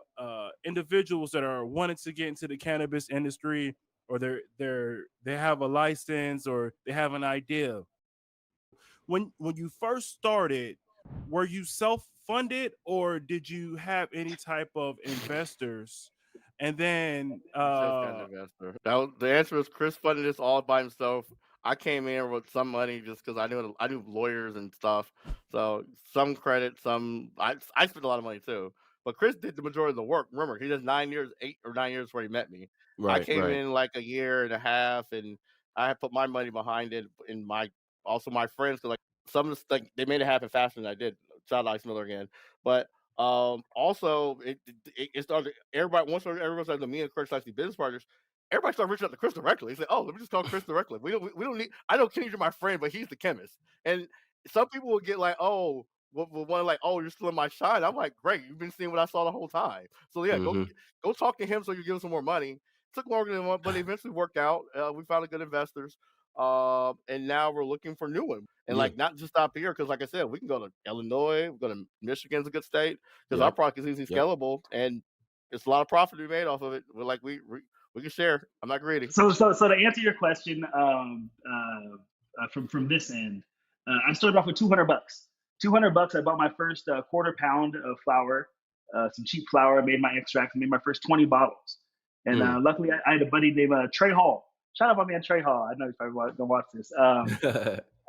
Speaker 5: individuals that are wanting to get into the cannabis industry, or they have a license, or they have an idea. When you first started, were you self-funded, or did you have any type of investors? And then
Speaker 4: the answer is Chris funded this all by himself. I came in with some money just because I knew lawyers and stuff. So some credit, I spent a lot of money too. But Chris did the majority of the work. Remember, he did 8 or 9 years before he met me. Right, I came in like a year and a half, and I had put my money behind it in my also my friends, because like some of the like they made it happen faster than I did. Shout out Ice Miller again, but also it started. Everybody started to me and Chris actually business partners. Everybody started reaching out to Chris directly. He said, "Oh, let me just call Chris directly. We don't need. I know Kenny's my friend, but he's the chemist." And some people will get like, "Oh, one like, oh, you're stealing my shine." I'm like, "Great, you've been seeing what I saw the whole time." So yeah, go talk to him so you give him some more money. Took longer than one, but it eventually worked out. We found good investors, and now we're looking for new ones. And like not just stop here, because like I said, we can go to Illinois, we go to Michigan's a good state because our product is easily scalable, and it's a lot of profit to be made off of it. We're like we can share. I'm not greedy.
Speaker 3: So to answer your question, from this end, I started off with $200. $200. I bought my first quarter pound of flour, some cheap flour. Made my extract. Made my first 20 bottles. And luckily, I had a buddy named Trey Hall. Shout out my man Trey Hall. I know if I don't watch this.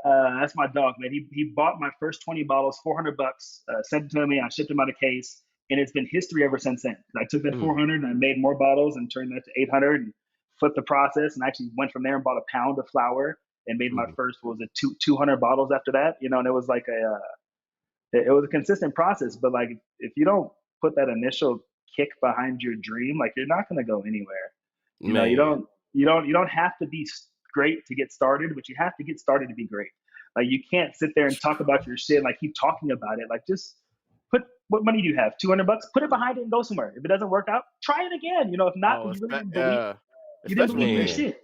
Speaker 3: That's my dog, man. He bought my first 20 bottles, $400. Sent it to me. I shipped him out a case. And it's been history ever since then. I took that 400 and I made more bottles and turned that to 800 and flipped the process and actually went from there and bought a pound of flour and made my first, 200 bottles after that, you know, and it was like it was a consistent process. But like, if you don't put that initial kick behind your dream, like you're not going to go anywhere. You know, you don't have to be great to get started, but you have to get started to be great. Like you can't sit there and talk about your shit and like keep talking about it. Like just what money do you have? $200? Put it behind it and go somewhere. If it doesn't work out, try it again. You know, if not, you really didn't believe in your shit.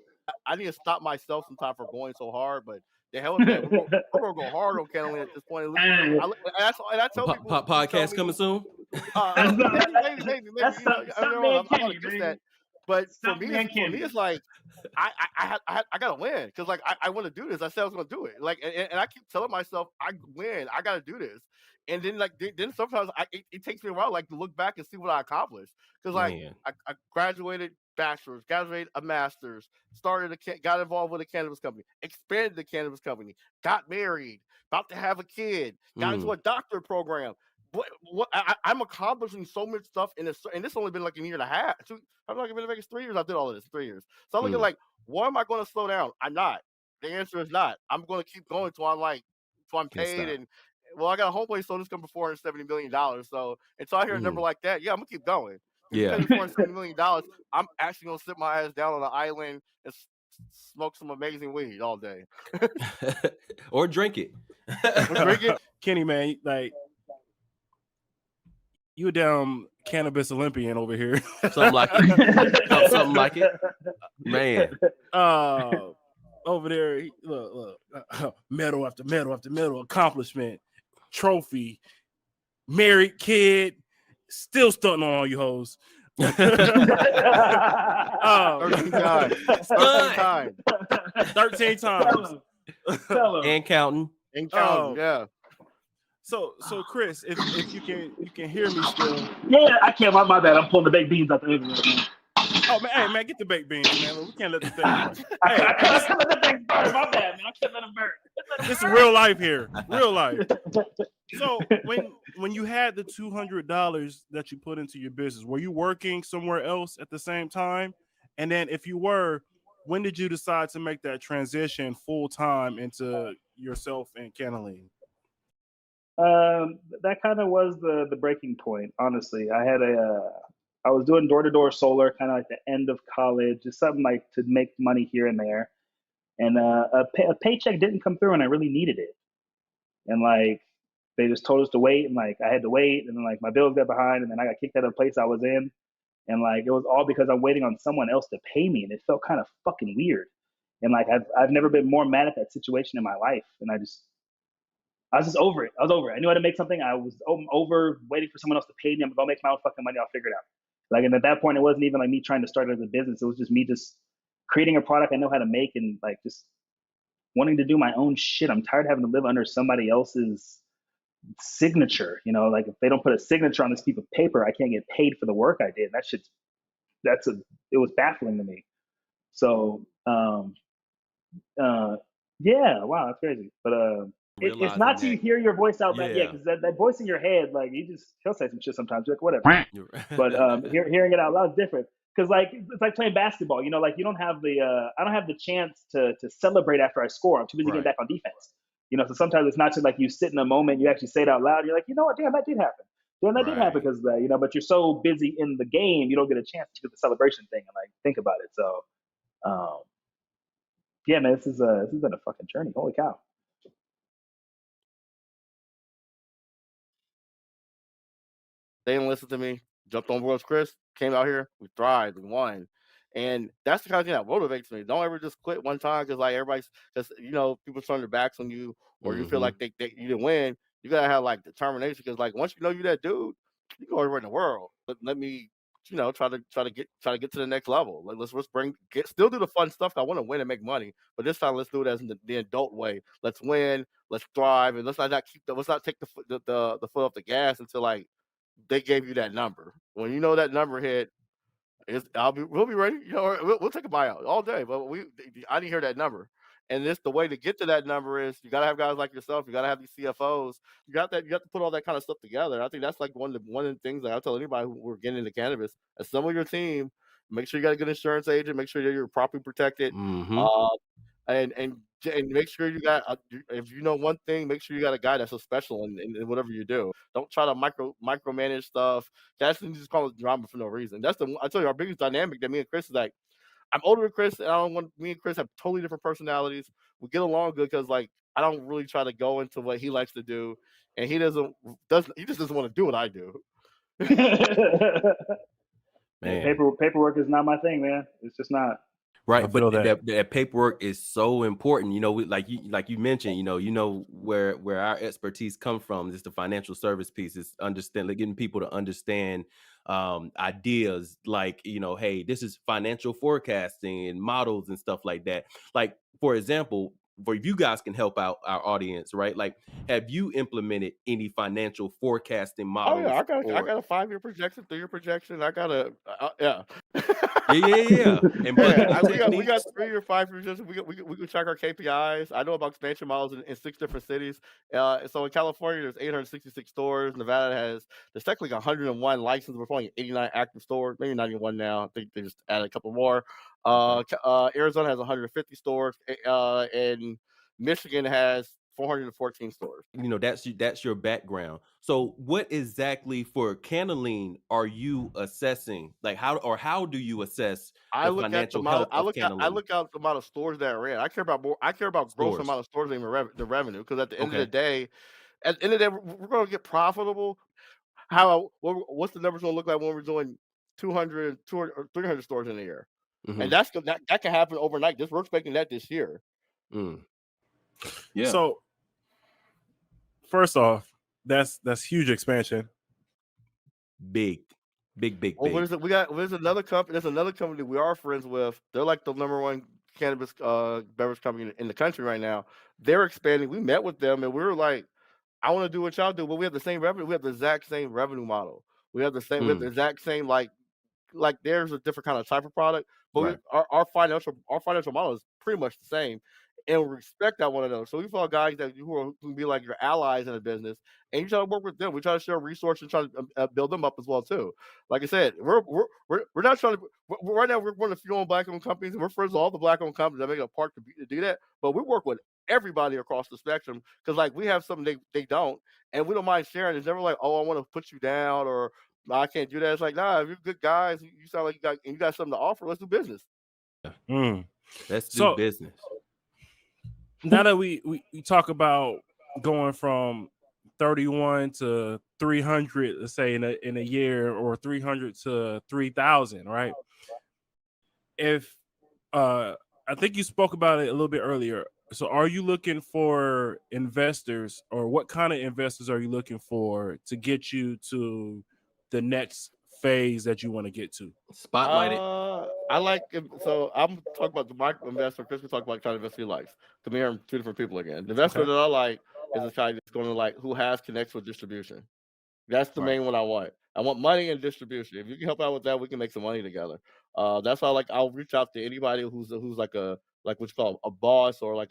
Speaker 4: I need to stop myself sometime for going so hard, but the hell with that. We're gonna go hard on Cannalean at this point. And I tell people,
Speaker 1: podcast coming soon.
Speaker 4: Maybe. I'm not against that. But for me, it's like I gotta win because like I want to do this. I said I was gonna do it. Like and I keep telling myself I win. I gotta do this. And then like then sometimes it takes me a while like to look back and see what I accomplished because like I graduated bachelor's, graduated a master's, got involved with a cannabis company, expanded the cannabis company, got married, about to have a kid, got into a doctorate program. I'm accomplishing so much stuff and this only been like a year and a half. I've like been in Vegas 3 years. I did all of this in 3 years. So I'm looking like, why am I going to slow down? I'm not. The answer is not. I'm going to keep going till I'm paid and. Well, I got a home place sold this company for $470 million. So until I hear a number like that, I'm gonna keep going.
Speaker 1: Yeah.
Speaker 4: $470 million. I'm actually gonna sit my ass down on an island and smoke some amazing weed all day.
Speaker 1: Or drink it.
Speaker 5: Kenny, man, like you a damn cannabis Olympian over here.
Speaker 1: Something like it. Something like it. Man.
Speaker 5: Over there, look, medal after medal after medal, accomplishment, trophy, married kid, still stunting on all you hoes.
Speaker 4: 13 times.
Speaker 5: 13 times.
Speaker 1: And counting.
Speaker 4: Yeah.
Speaker 5: So Chris, if you can hear me still.
Speaker 3: Yeah, I can't. My bad. I'm pulling the baked beans out the oven right now.
Speaker 5: Oh man, hey man, get the baked beans, man. We can't let the thing burn.
Speaker 3: I can't let the thing burn. My bad, man. I can't let them burn.
Speaker 5: It's real life here. Real life. So when you had the $200 that you put into your business, were you working somewhere else at the same time? And then if you were, when did you decide to make that transition full time into yourself and Cannalean?
Speaker 3: That kind of was the breaking point. Honestly, I was doing door-to-door solar kind of like the end of college, just something like to make money here and there. And a paycheck didn't come through and I really needed it. And like, they just told us to wait and like, I had to wait and then like my bills got behind and then I got kicked out of the place I was in. And like, it was all because I'm waiting on someone else to pay me. And it felt kind of fucking weird. And like, I've never been more mad at that situation in my life. And I was just over it. I was over it. I knew how to make something. I was over waiting for someone else to pay me. I'm going to go make my own fucking money. I'll figure it out. Like, and at that point, it wasn't even like me trying to start it as a business. It was just me just creating a product I know how to make and like just wanting to do my own shit. I'm tired of having to live under somebody else's signature. You know, like if they don't put a signature on this piece of paper, I can't get paid for the work I did. It was baffling to me. So, yeah, wow, that's crazy. But it's not to hear your voice out back yet, because that voice in your head, like he'll say some shit sometimes. You're like, whatever. But hearing it out loud is different. Because like it's like playing basketball, you know, like you don't have the I don't have the chance to celebrate after I score. I'm too busy getting back on defense. You know, so sometimes it's not just like you sit in a moment, you actually say it out loud. You're like, you know what, damn, that did happen. Damn, that did happen because of that, you know. But you're so busy in the game, you don't get a chance to do the celebration thing and like think about it. So, yeah, man, this has been a fucking journey. Holy cow.
Speaker 4: They didn't listen to me. Jumped on board with Chris. Came out here. We thrived. We won. And that's the kind of thing that motivates me. Don't ever just quit one time because like everybody's just you know people turn their backs on you or you feel like they you didn't win. You gotta have like determination because like once you know you that dude, you go everywhere in the world. Let me you know try to get to the next level. Like, let's still do the fun stuff. I want to win and make money, but this time let's do it as in the adult way. Let's win. Let's thrive, and let's not take the foot off the gas until like they gave you that number. When you know that number hit, we'll be ready. You know, we'll take a buyout all day. But I didn't hear that number. And the way to get to that number is you gotta have guys like yourself. You gotta have these CFOs. You have to put all that kind of stuff together. I think that's like one of the things that I tell anybody who we're getting into cannabis. Assemble your team. Make sure you got a good insurance agent. Make sure that you're properly protected. And make sure you got if you know one thing, make sure you got a guy that's a special in whatever you do. Don't try to micromanage stuff. That's just call it drama for no reason. I tell you, our biggest dynamic that me and Chris is like, I'm older than Chris, and me and Chris have totally different personalities. We get along good because like I don't really try to go into what he likes to do, and he just doesn't want to do what I do.
Speaker 3: Man, paperwork is not my thing, man. It's just not.
Speaker 1: Right, but that paperwork is so important. You know, like you mentioned, you know where our expertise comes from is the financial service piece. Is getting people to understand ideas like, you know, hey, this is financial forecasting and models and stuff like that. Like, for example, where you guys can help out our audience, right? Like, have you implemented any financial forecasting models?
Speaker 4: Oh yeah, I got a 5-year projection, 3-year projection. I got a
Speaker 1: yeah.
Speaker 4: And we got 3 or 5 projections. We can track our KPIs. I know about expansion models in 6 different cities. So in California, there's 866 stores. Nevada there's technically 101 licensed. We're only 89 active stores. Maybe 91 now. I think they just added a couple more. Arizona has 150 stores, and Michigan has 414 stores.
Speaker 1: You know, that's your background. So what exactly for Cannalean are you assessing? Like how do you assess the financial health of Cannalean?
Speaker 4: I look at the amount of stores that are in. I care about gross amount of stores than the revenue, because at the end of the day, we're going to get profitable. What's the numbers going to look like when we're doing 200 or 300 stores in a year? And that can happen overnight. We're expecting that this year.
Speaker 5: Yeah. So first off, that's huge expansion.
Speaker 1: Big.
Speaker 4: Well, there's another company. There's another company we are friends with. They're like the number one cannabis beverage company in the country right now. They're expanding. We met with them and we were like, I want to do what y'all do, but we have the same revenue. We have the exact same revenue model. We have the exact same like there's a different kind of type of product, but our financial model is pretty much the same, and we respect that one another. So we follow guys who can be like your allies in the business, and you try to work with them. We try to share resources and try to build them up as well too. Like I said, we're not trying to. Right now, we're one of the few black-owned companies, and we're friends with all the black-owned companies that make a part to do that. But we work with everybody across the spectrum because like we have something they don't, and we don't mind sharing. It's never like, oh, I want to put you down or I can't do that. It's like, nah, if you're good guys, you sound like you got something to offer. Let's do business.
Speaker 1: Let's do business.
Speaker 5: Now that we talk about going from 31 to 300, let's say in a year, or 300 to 3,000, right? If I think you spoke about it a little bit earlier. So are you looking for investors, or what kind of investors are you looking for to get you to the next phase that you want to get to?
Speaker 1: Spotlight it.
Speaker 4: I like it. So I'm talking about the micro investor. Chris will talk about trying to invest in your life. Because we are 2 different people again. The investor that I like is a guy that's going to like who has connects with distribution. That's the main one I want. I want money and distribution. If you can help out with that, we can make some money together. That's why I'll reach out to anybody who's like what you call a boss, or like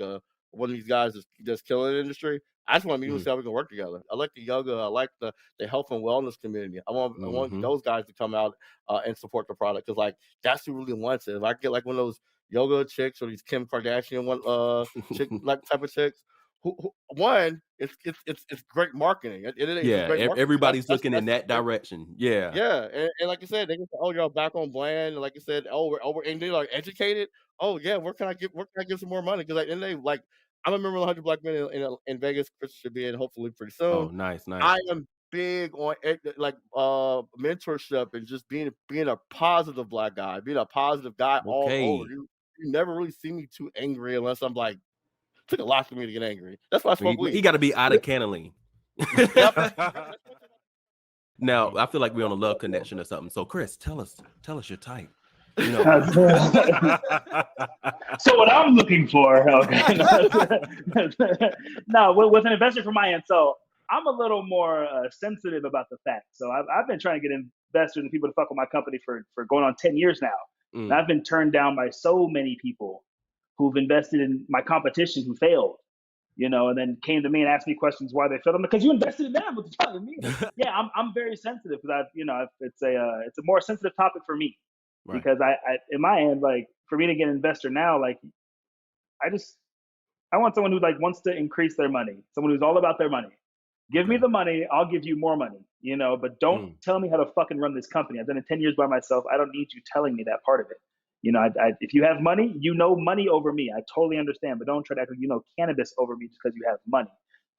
Speaker 4: one of these guys that's killing the industry. I just want to meet and see how we can work together. I like the yoga. I like the health and wellness community. I want those guys to come out and support the product, because like that's who really wants it. If I get like one of those yoga chicks or these Kim Kardashian chick like type of chicks, who one, it's great marketing.
Speaker 1: Yeah,
Speaker 4: Great marketing.
Speaker 1: everybody's looking in that direction. Yeah.
Speaker 4: Yeah, and like I said, they can say, "Oh, y'all back on brand." And like I said, "Oh, we're and they're like educated." Oh yeah, where can I give some more money? Because like, and they like, I'm a member of 100 Black Men in Vegas. Chris should be in hopefully pretty soon.
Speaker 1: Oh, nice.
Speaker 4: I am big on like mentorship and just being a positive Black guy, being a positive guy all over. You never really see me too angry unless I'm like, it took a lot for me to get angry. That's why I smoke weed.
Speaker 1: He got to be out of Cannalean.
Speaker 4: Yep.
Speaker 1: Now I feel like we're on a love connection or something. So Chris, tell us your type. You know.
Speaker 3: So what I'm looking for, okay. No, with an investor from my end. So I'm a little more sensitive about the facts. So I've been trying to get investors and people to fuck with my company for going on 10 years now. And I've been turned down by so many people who've invested in my competition who failed. You know, and then came to me and asked me questions why they failed. I'm like, because you invested in them. What the fuck? Yeah, I'm very sensitive because it's a more sensitive topic for me. Right. Because I in my end, like for me to get an investor now, like I want someone who like wants to increase their money, someone who's all about their money. Give me the money, I'll give you more money, you know, but don't tell me how to fucking run this company. I've done it 10 years by myself. I don't need you telling me that part of it. You know, if you have money, you know money over me. I totally understand, but don't try to act like you know cannabis over me just because you have money.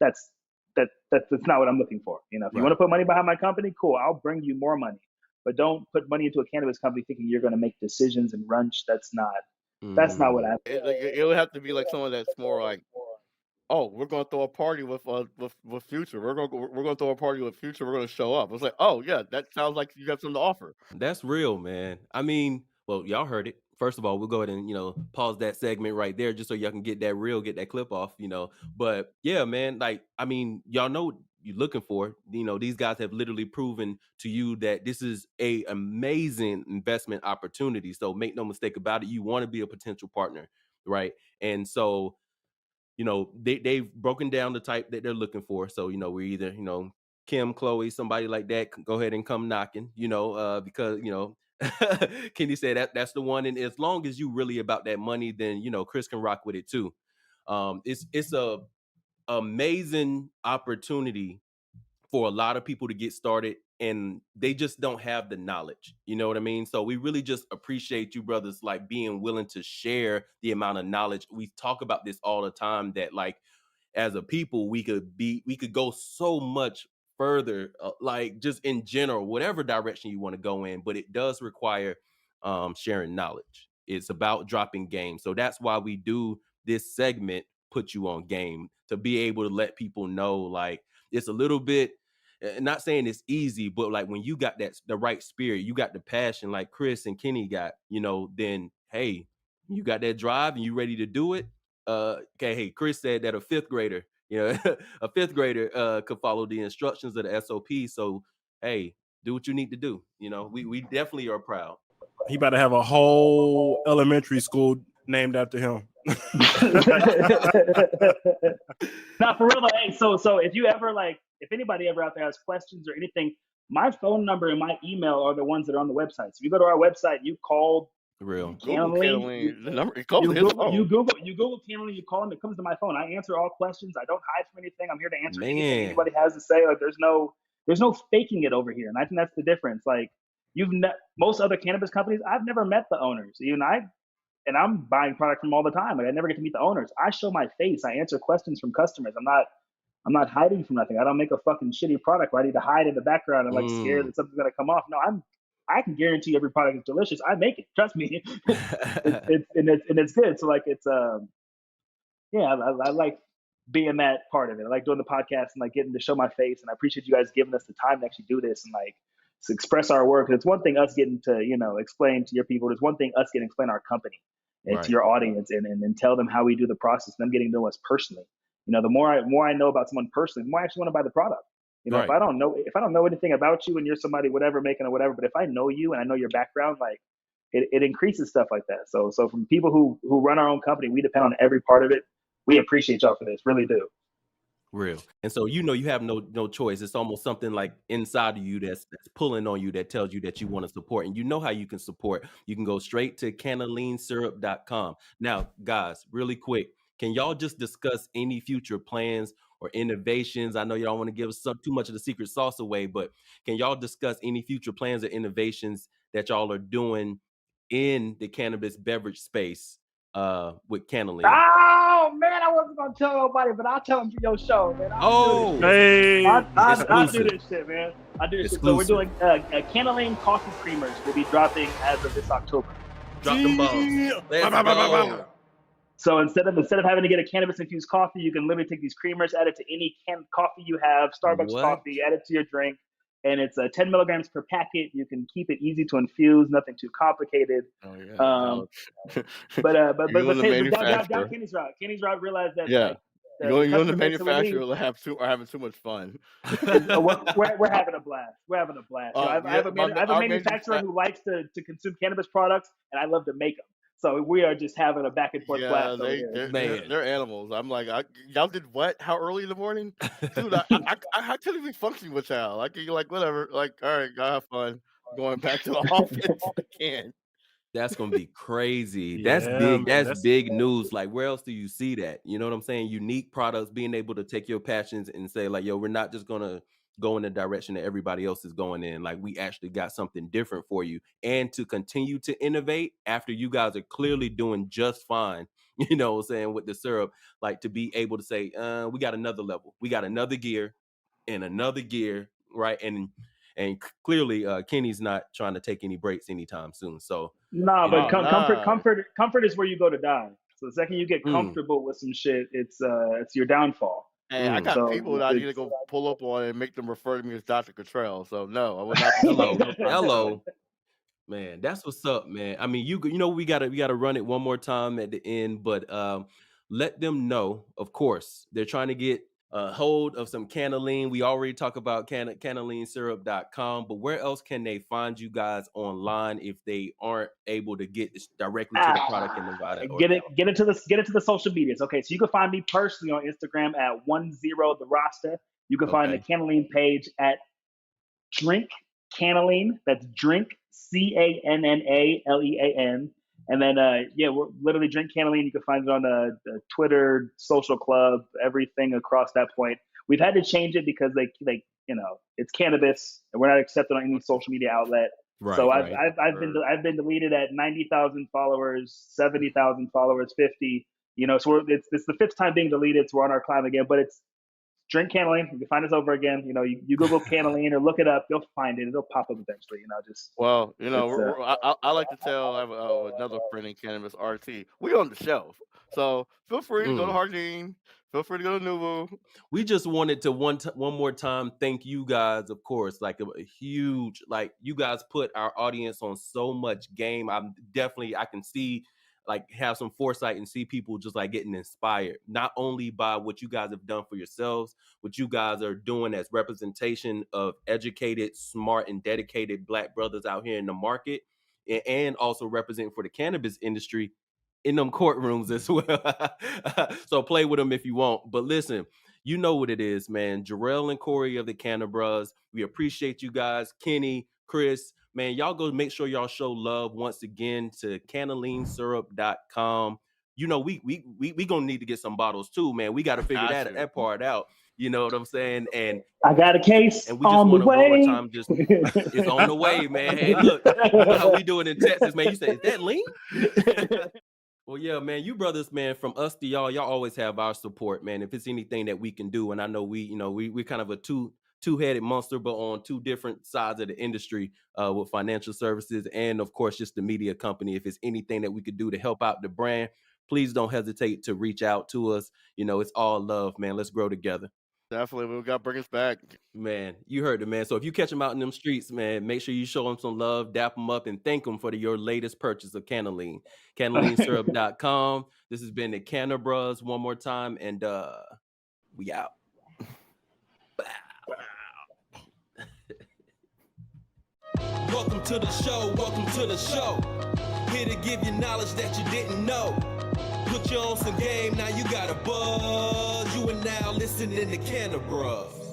Speaker 3: That's not what I'm looking for. You know, if you want to put money behind my company, cool, I'll bring you more money. But don't put money into a cannabis company thinking you're going to make decisions and run. That's not what I.
Speaker 4: It would have to be like someone that's more like, oh, we're going to throw a party with Future. We're going to throw a party with Future. We're going to show up. It's like, oh yeah, that sounds like you got something to offer.
Speaker 1: That's real, man. I mean, well, y'all heard it. First of all, we'll go ahead and pause that segment right there just so y'all can get that clip off. But yeah, man. Like, I mean, y'all know what you're looking for. These guys have literally proven to you that this is a amazing investment opportunity. So make no mistake about it. You want to be a potential partner, right? And so, they've broken down the type that they're looking for. So, we're either, Kim, Chloe, somebody like that, go ahead and come knocking, because, Kenny said that's the one. And as long as you really about that money, then, Chris can rock with it too. It's a amazing opportunity for a lot of people to get started, and they just don't have the knowledge. You know what I mean? So we really just appreciate you brothers like being willing to share the amount of knowledge. We talk about this all the time that like as a people we could go so much further, like just in general, whatever direction you want to go in, but it does require sharing knowledge. It's about dropping game. So that's why we do this segment, put you on game, to be able to let people know like it's a little bit, not saying it's easy, but like when you got the right spirit, you got the passion like Chris and Kenny got, then hey, you got that drive and you ready to do it. Okay, hey, Chris said that a fifth grader could follow the instructions of the SOP. So hey, do what you need to do. We definitely are proud.
Speaker 5: He about to have a whole elementary school named after him.
Speaker 3: Not for real though. Hey, so if anybody ever out there has questions or anything, my phone number and my email are the ones that are on the website. So you go to our website, you call
Speaker 4: Cannalean,
Speaker 3: you Google Cannalean, you call them, it comes to my phone. I answer all questions. I don't hide from anything. I'm here to answer anything anybody has to say. Like there's no faking it over here. And I think that's the difference. Like most other cannabis companies, I've never met the owners. And I'm buying product from them all the time. Like I never get to meet the owners. I show my face. I answer questions from customers. I'm not hiding from nothing. I don't make a fucking shitty product where I need to hide in the background and like scared that something's gonna come off. No, I can guarantee every product is delicious. I make it. Trust me. It's good. So like it's I like being that part of it. I like doing the podcast and like getting to show my face. And I appreciate you guys giving us the time to actually do this and like to express our work. It's one thing us getting to explain to your people. It's one thing us getting to explain our company and to your audience and tell them how we do the process. Them getting to know us personally. The more I know about someone personally, the more I actually want to buy the product. If I don't know anything about you and you're somebody whatever making or whatever, but if I know you and I know your background, like it increases stuff like that. So from people who run our own company, we depend on every part of it. We appreciate y'all for this, really do.
Speaker 1: Real. And so you have no choice. It's almost something like inside of you that's pulling on you, that tells you that you want to support. And you know how you can support. You can go straight to Cannaleansyrup.com. Now, guys, really quick, can y'all just discuss any future plans or innovations? I know y'all want to give us too much of the secret sauce away, but can y'all discuss any future plans or innovations that y'all are doing in the cannabis beverage space with Cannalean?
Speaker 3: Oh man, I wasn't gonna tell nobody, but I'll tell them to your show, man. I'll do this shit, man. I do this shit. So we're doing Cannalean coffee creamers will be dropping as of this October.
Speaker 1: Drop them bombs. Let's go.
Speaker 3: So instead of having to get a cannabis infused coffee, you can literally take these creamers, add it to any canned coffee you have, Starbucks coffee, add it to your drink. And it's 10 milligrams per packet. You can keep it easy to infuse, nothing too complicated.
Speaker 4: Oh yeah.
Speaker 3: But down Kenny's route. Kenny's route realized that
Speaker 4: you and the manufacturer are having too much fun.
Speaker 3: we're having a blast. We're having a blast. I have a manufacturer who likes to consume cannabis products, and I love to make them. So we are just having a back and forth blast.
Speaker 4: They're animals. I'm like, y'all did what? How early in the morning, dude? I couldn't even function with y'all. You're like, whatever. Like, all right, go have fun. Going back to the office again.
Speaker 1: That's gonna be crazy. That's big. That's big news. Like, where else do you see that? You know what I'm saying? Unique products, being able to take your passions and say, like, yo, we're not just gonna go in the direction that everybody else is going in. Like, we actually got something different for you, and to continue to innovate after you guys are clearly doing just fine. You know what I'm saying, with the syrup, like, to be able to say, we got another level, we got another gear, and another gear, right? And clearly, Kenny's not trying to take any breaks anytime soon. So
Speaker 3: comfort is where you go to die. So the second you get comfortable with some shit, it's your downfall.
Speaker 4: Hey, I got people that I need to go pull up on and make them refer to me as Dr. Cottrell. So no, I would not.
Speaker 1: Hello. Man, that's what's up, man. I mean, you know, we gotta run it one more time at the end, but let them know. Of course, they're trying to get hold of some Cannalean. We already talk about Cannaleansyrup.com, but where else can they find you guys online if they aren't able to get this directly to the product and Nevada?
Speaker 3: Get into the social medias. Okay, so you can find me personally on Instagram at 10therasta. You can find the Cannalean page at Drink Cannalean. That's Drink Cannalean. And then, we're literally Drink Cannalean. You can find it on the Twitter, Social Club, everything across that point. We've had to change it because it's cannabis, and we're not accepted on any social media outlet. Right, so I've been deleted at 90,000 followers, 70,000 followers, 50. You know, so it's the fifth time being deleted. So we're on our climb again. But it's Drink Cannalean. You can find us over again. You know, you Google Cannalean or look it up. You'll find it. It'll pop up eventually. You know,
Speaker 4: I like to tell. I have another friend in cannabis, RT. We on the shelf, so feel free to go to Hardin. Feel free to go to Nuvu.
Speaker 1: We just wanted to one more time thank you guys, of course. Like a huge, like, you guys put our audience on so much game. I can see, like, have some foresight and see people just like getting inspired, not only by what you guys have done for yourselves, what you guys are doing as representation of educated, smart, and dedicated Black brothers out here in the market, and also representing for the cannabis industry in them courtrooms as well. So play with them if you want. But listen, you know what it is, man. Jarrell and Corey of the Cannabruhz, we appreciate you guys. Kenny, Chris, man, y'all go make sure y'all show love once again to Cannaleansyrup.com. You know, we gonna need to get some bottles too, man. We got to figure that part out. You know what I'm saying? And
Speaker 3: I got a case, and we just
Speaker 1: want
Speaker 3: to
Speaker 1: one more time. It's on the way, man. Hey, look, how we doing in Texas, man. You say, is that lean? Well, yeah, man, you brothers, man, from us to y'all always have our support, man. If it's anything that we can do, and I know we're kind of a two-headed monster, but on two different sides of the industry, with financial services and, of course, just the media company. If it's anything that we could do to help out the brand, please don't hesitate to reach out to us. You know, it's all love, man. Let's grow together.
Speaker 4: Definitely, we got to bring us back.
Speaker 1: Man, you heard it, man. So if you catch them out in them streets, man, make sure you show them some love, dap them up, and thank them for your latest purchase of Cannalean. Cannaleansyrup.com. This has been the Cannabruhz one more time, and we out.
Speaker 2: Welcome to the show. Welcome to the show. Here to give you knowledge that you didn't know. Put you on some game, now you got a buzz. You are now listening to Cannabruhz.